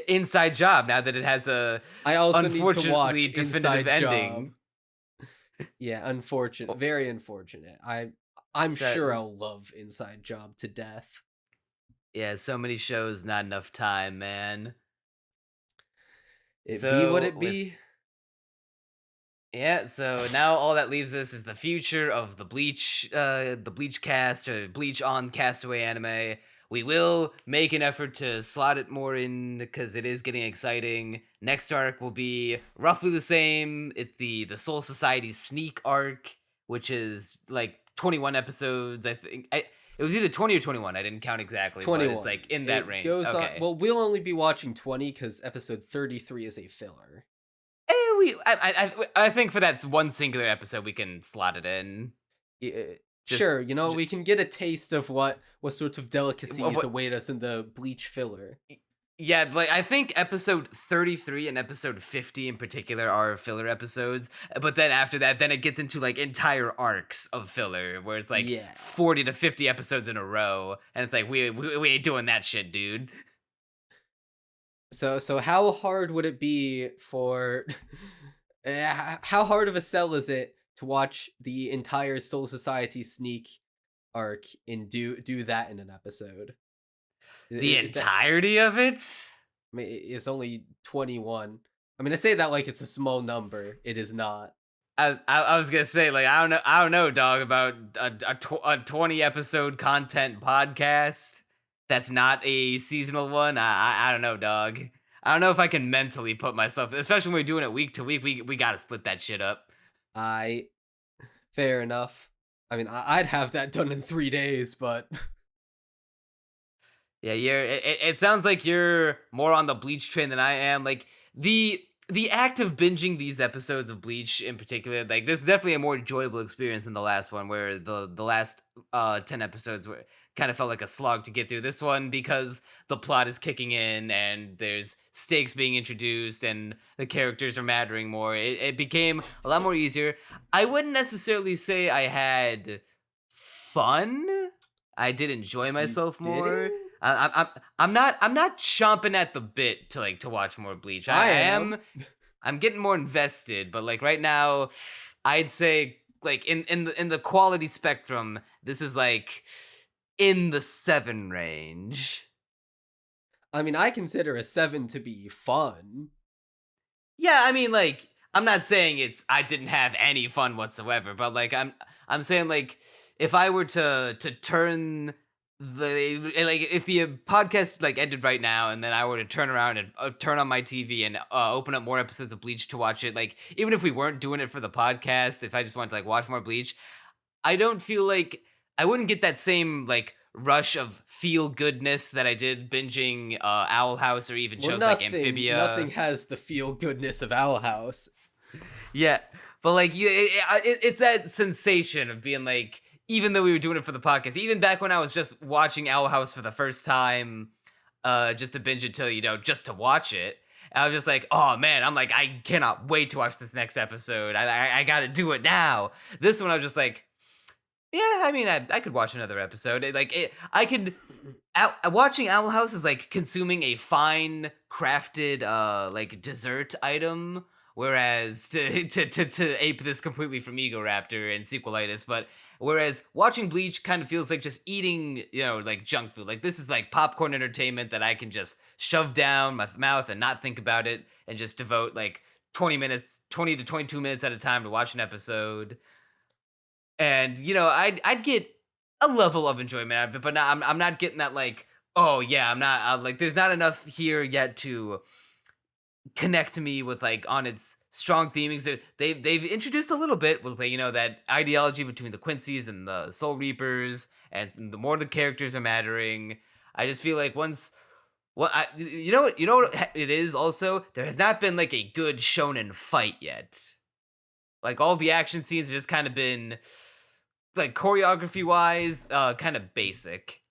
Inside Job now that it has a I also need to watch unfortunately definitive Inside ending. Job. Yeah, unfortunate, very unfortunate. I'm So- sure I'll love Inside Job to death. Yeah, so many shows, not enough time, man. It be So, what it be. Yeah, so now all that leaves us is the future of the Bleach cast, or Bleach on Castaway anime. We will make an effort to slot it more in because it is getting exciting. Next arc will be roughly the same. It's the Soul Society sneak arc, which is like 21 episodes. I think it was either 20 or 21. I didn't count exactly. 21. But it's like in that It range. goes Okay. on, well, we'll only be watching 20 because episode 33 is a filler. I think for that one singular episode we can slot it in. Just- Sure, we can get a taste of what sorts of delicacies What- await us in the Bleach filler. Yeah, like I think episode 33 and episode 50 in particular are filler episodes, but then after that, then it gets into like entire arcs of filler where it's like 40 to 50 episodes in a row, and it's like we ain't doing that shit, dude. So how hard would it be for how hard of a sell is it to watch the entire Soul Society sneak arc and do that in an episode? The entirety of it? I mean, it's only 21. I mean, I say that like it's a small number. It is not. I was gonna say, like, I don't know, dog, about a 20 episode content podcast that's not a seasonal one. I don't know, dog. I don't know if I can mentally put myself, especially when we're doing it week to week. We gotta split that shit up. Fair enough. I mean, I'd have that done in 3 days, but yeah, it sounds like you're more on the Bleach train than I am. Like the act of binging these episodes of Bleach in particular, like this is definitely a more enjoyable experience than the last one, where the last 10 episodes kind of felt like a slog to get through. This one, because the plot is kicking in and there's stakes being introduced and the characters are mattering more, it became a lot more easier. I wouldn't necessarily say I had fun. I did enjoy myself more. I'm not chomping at the bit to watch more Bleach. I am. I'm getting more invested, but like right now, I'd say like in the quality spectrum, this is like in the 7 range. I mean, I consider a 7 to be fun. Yeah, I mean, like, I'm not saying I didn't have any fun whatsoever, but like I'm saying, like, if I were to turn like if the podcast like ended right now and then I were to turn around and turn on my TV and open up more episodes of Bleach to watch it, like even if we weren't doing it for the podcast, if I just wanted to like watch more Bleach, I don't feel like I wouldn't get that same like rush of feel goodness that I did binging Owl House or even Well, shows like nothing Amphibia. has the feel goodness of Owl House. Yeah, but like it's that sensation of being like, even though we were doing it for the podcast, even back when I was just watching Owl House for the first time, just to binge it till just to watch it. I was just like, oh man, I'm like, I cannot wait to watch this next episode. I got to do it now. This one, I was just like, yeah, I mean, I could watch another episode. I could. Watching Owl House is like consuming a fine crafted like dessert item, whereas to ape this completely from Ego Raptor and Sequelitis, but whereas watching Bleach kind of feels like just eating like junk food. Like this is like popcorn entertainment that I can just shove down my mouth and not think about it and just devote like 20 to 22 minutes at a time to watch an episode. And I'd get a level of enjoyment out of it, but I'm not getting that like, oh yeah, I'm not like there's not enough here yet to connect me with like on its strong themings. They've introduced a little bit with like, that ideology between the Quincy's and the Soul Reapers, and the more the characters are mattering. I just feel like once. Well, you know what it is. Also, there has not been like a good shonen fight yet. Like all the action scenes have just kind of been like choreography wise, kind of basic.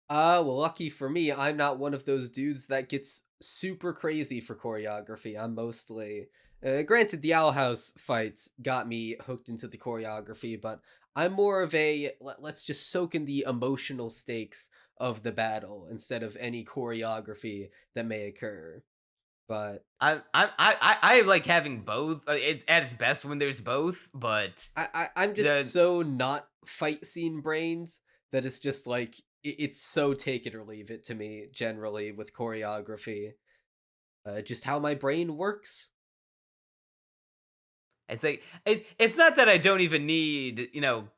Well, lucky for me, I'm not one of those dudes that gets super crazy for choreography. I'm mostly, granted, the Owl House fights got me hooked into the choreography, but I'm more of a let's just soak in the emotional stakes of the battle instead of any choreography that may occur. But I like having both. It's at its best when there's both, but I'm just the so not fight scene brains that it's just like it's so take it or leave it to me generally with choreography. Just how my brain works. it's like it's not that I don't even need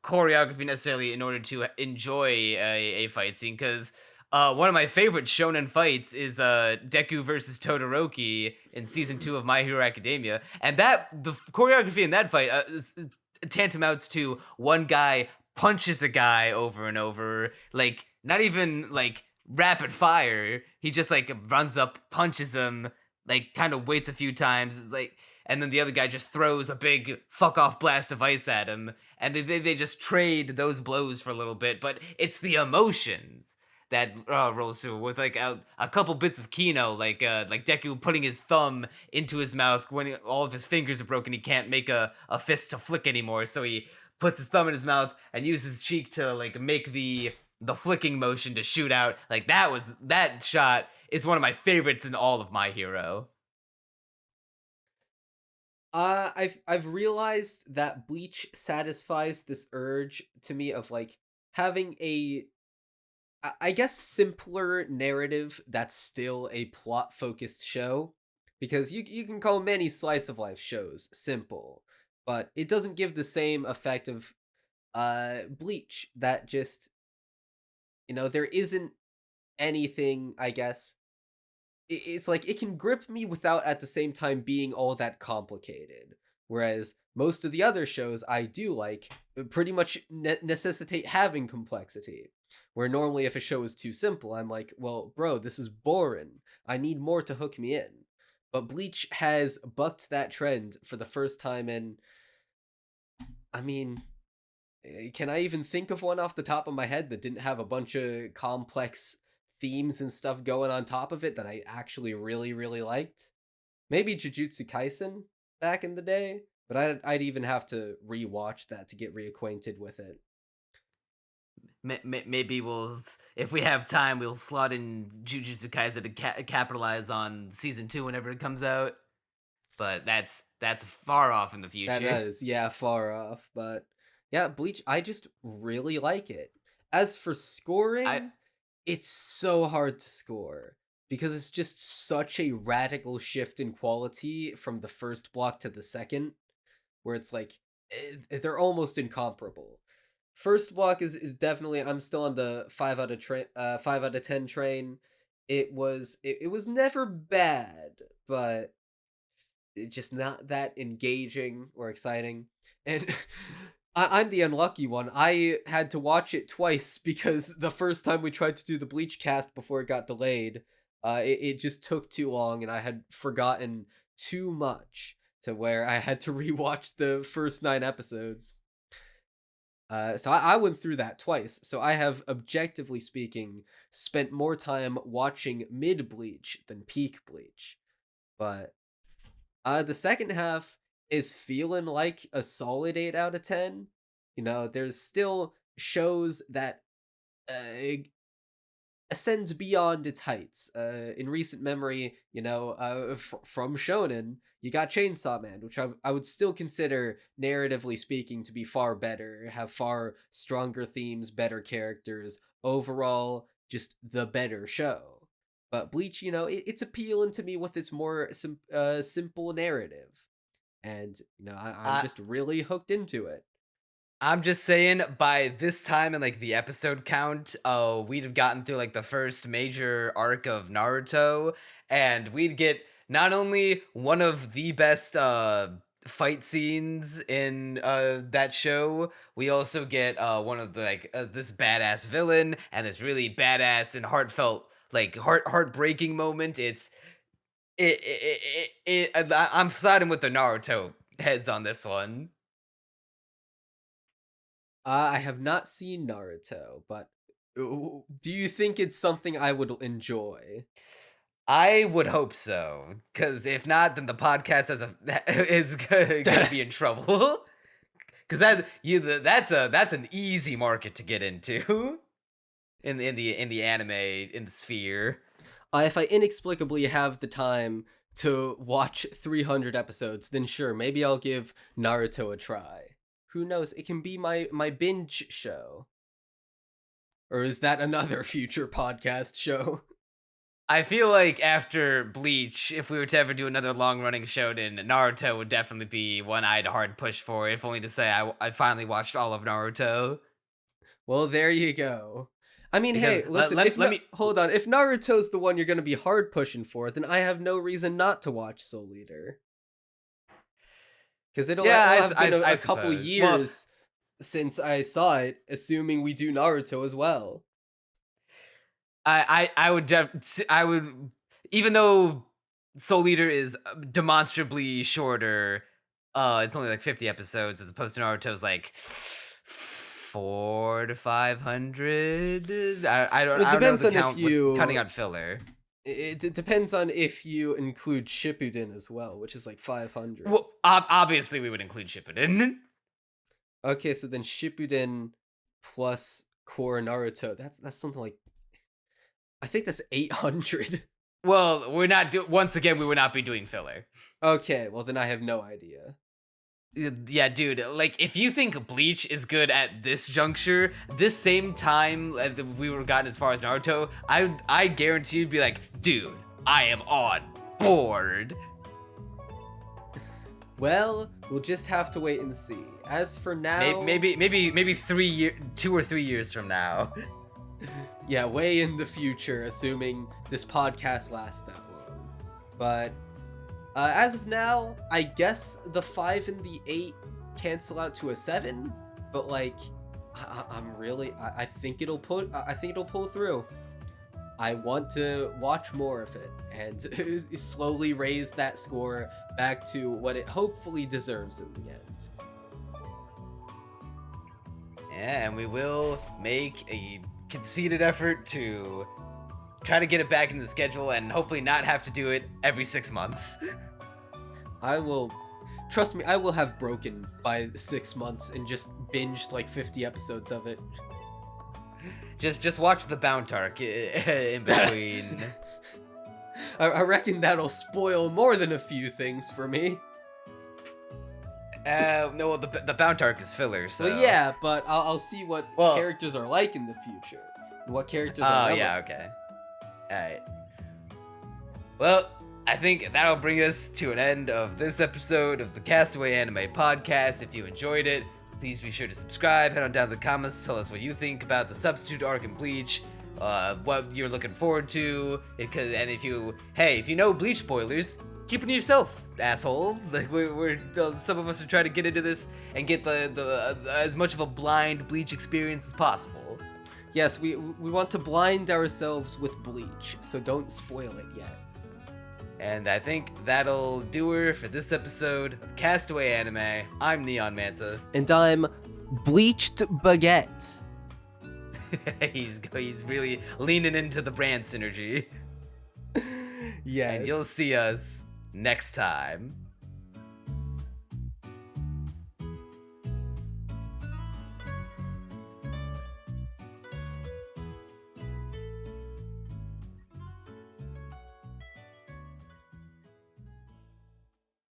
choreography necessarily in order to enjoy a fight scene, because one of my favorite shonen fights is Deku versus Todoroki in season 2 of My Hero Academia, and the choreography in that fight is tantamounts to one guy punches a guy over and over, like not even like rapid fire. He just like runs up, punches him, like kind of waits a few times. It's like, and then the other guy just throws a big fuck off blast of ice at him, and they just trade those blows for a little bit. But it's the emotions that rolls through with like a couple bits of Kino, like Deku putting his thumb into his mouth when all of his fingers are broken. He can't make a fist to flick anymore, so he puts his thumb in his mouth and uses his cheek to like make the flicking motion to shoot out. Like that shot is one of my favorites in all of My Hero. I've realized that Bleach satisfies this urge to me of like having a I guess simpler narrative that's still a plot focused show, because you can call many slice of life shows simple, but it doesn't give the same effect of Bleach that just there isn't anything, I guess. It's like it can grip me without at the same time being all that complicated. Whereas most of the other shows I do like pretty much necessitate having complexity. Where normally if a show is too simple, I'm like, well, bro, this is boring. I need more to hook me in. But Bleach has bucked that trend for the first time in, I mean, can I even think of one off the top of my head that didn't have a bunch of complex themes and stuff going on top of it that I actually really, really liked? Maybe Jujutsu Kaisen back in the day, but I'd even have to rewatch that to get reacquainted with it. Maybe if we have time, we'll slot in Jujutsu Kaisen to capitalize on season 2 whenever it comes out. But that's far off in the future. That is, yeah, far off. But yeah, Bleach, I just really like it. As for scoring, it's so hard to score because it's just such a radical shift in quality from the first block to the second, where it's like they're almost incomparable. First walk is definitely. I'm still on the 5 out of 10 train. It was never bad, but it's just not that engaging or exciting. And I'm the unlucky one. I had to watch it twice because the first time we tried to do the Bleach cast before it got delayed, it just took too long, and I had forgotten too much to where I had to rewatch the first 9 episodes. So I went through that twice. So I have, objectively speaking, spent more time watching mid Bleach than peak Bleach. But the second half is feeling like a solid 8 out of 10. There's still shows that ascend beyond its heights. In recent memory, from Shonen, you got Chainsaw Man, which I would still consider, narratively speaking, to be far better, have far stronger themes, better characters, overall, just the better show. But Bleach, it's appealing to me with its more simple narrative. And, I'm just really hooked into it. I'm just saying, by this time in like the episode count, we'd have gotten through like the first major arc of Naruto, and we'd get not only one of the best fight scenes in that show, we also get one of the this badass villain and this really badass and heartfelt heartbreaking moment. I'm siding with the Naruto heads on this one. I have not seen Naruto, but do you think it's something I would enjoy? I would hope so, because if not, then the podcast is gonna be in trouble. Because that's an easy market to get into in the anime sphere. If I inexplicably have the time to watch 300 episodes, then sure, maybe I'll give Naruto a try. Who knows? It can be my binge show. Or is that another future podcast show? I feel like after Bleach, if we were to ever do another long-running shonen, Naruto would definitely be one I'd hard push for, if only to say I finally watched all of Naruto. Well, there you go. I mean, Because hey, listen, hold on. If Naruto's the one you're going to be hard pushing for, then I have no reason not to watch Soul Eater. Because it'll have been a couple years since I saw it, assuming we do Naruto as well. I would, even though Soul Eater is demonstrably shorter, it's only like 50 episodes as opposed to Naruto's like 400 to 500. I don't know the count with cutting out filler. It depends on if you include Shippuden as well, which is like 500. Well, obviously we would include Shippuden. Okay, so then Shippuden plus core Naruto, that's something like, I think that's 800. Well, once again, we would not be doing filler. Okay, well then I have no idea. Yeah, dude, like, if you think Bleach is good at this juncture, this same time we were gotten as far as Naruto, I guarantee you'd be like, dude, I am on board. Well, we'll just have to wait and see. As for now, maybe 2 or 3 years from now. Yeah, way in the future, assuming this podcast lasts that long. But as of now, I guess the 5 and the 8 cancel out to a 7. But like, I think it'll pull through. I want to watch more of it and slowly raise that score back to what it hopefully deserves in the end. Yeah, and we will make a conceited effort to try to get it back into the schedule and hopefully not have to do it every 6 months. Trust me, I will have broken by 6 months and just binged like 50 episodes of it. Just watch the Bound arc in between. I reckon that'll spoil more than a few things for me. No, the Bound arc is filler, so... Well, yeah, but I'll see what characters are like in the future. And what characters are relevant. Yeah, okay. Alright. Well, I think that'll bring us to an end of this episode of the Castaway Anime Podcast. If you enjoyed it, please be sure to subscribe, head on down to the comments, tell us what you think about the substitute arc in Bleach, what you're looking forward to, and if you know Bleach spoilers, keep it to yourself, asshole. Like we're some of us are trying to get into this and get the as much of a blind Bleach experience as possible. Yes, we want to blind ourselves with Bleach, so don't spoil it yet. And I think that'll do her for this episode of Castaway Anime. I'm Neon Manta. And I'm Bleached Baguette. He's really leaning into the brand synergy. Yes. And you'll see us next time.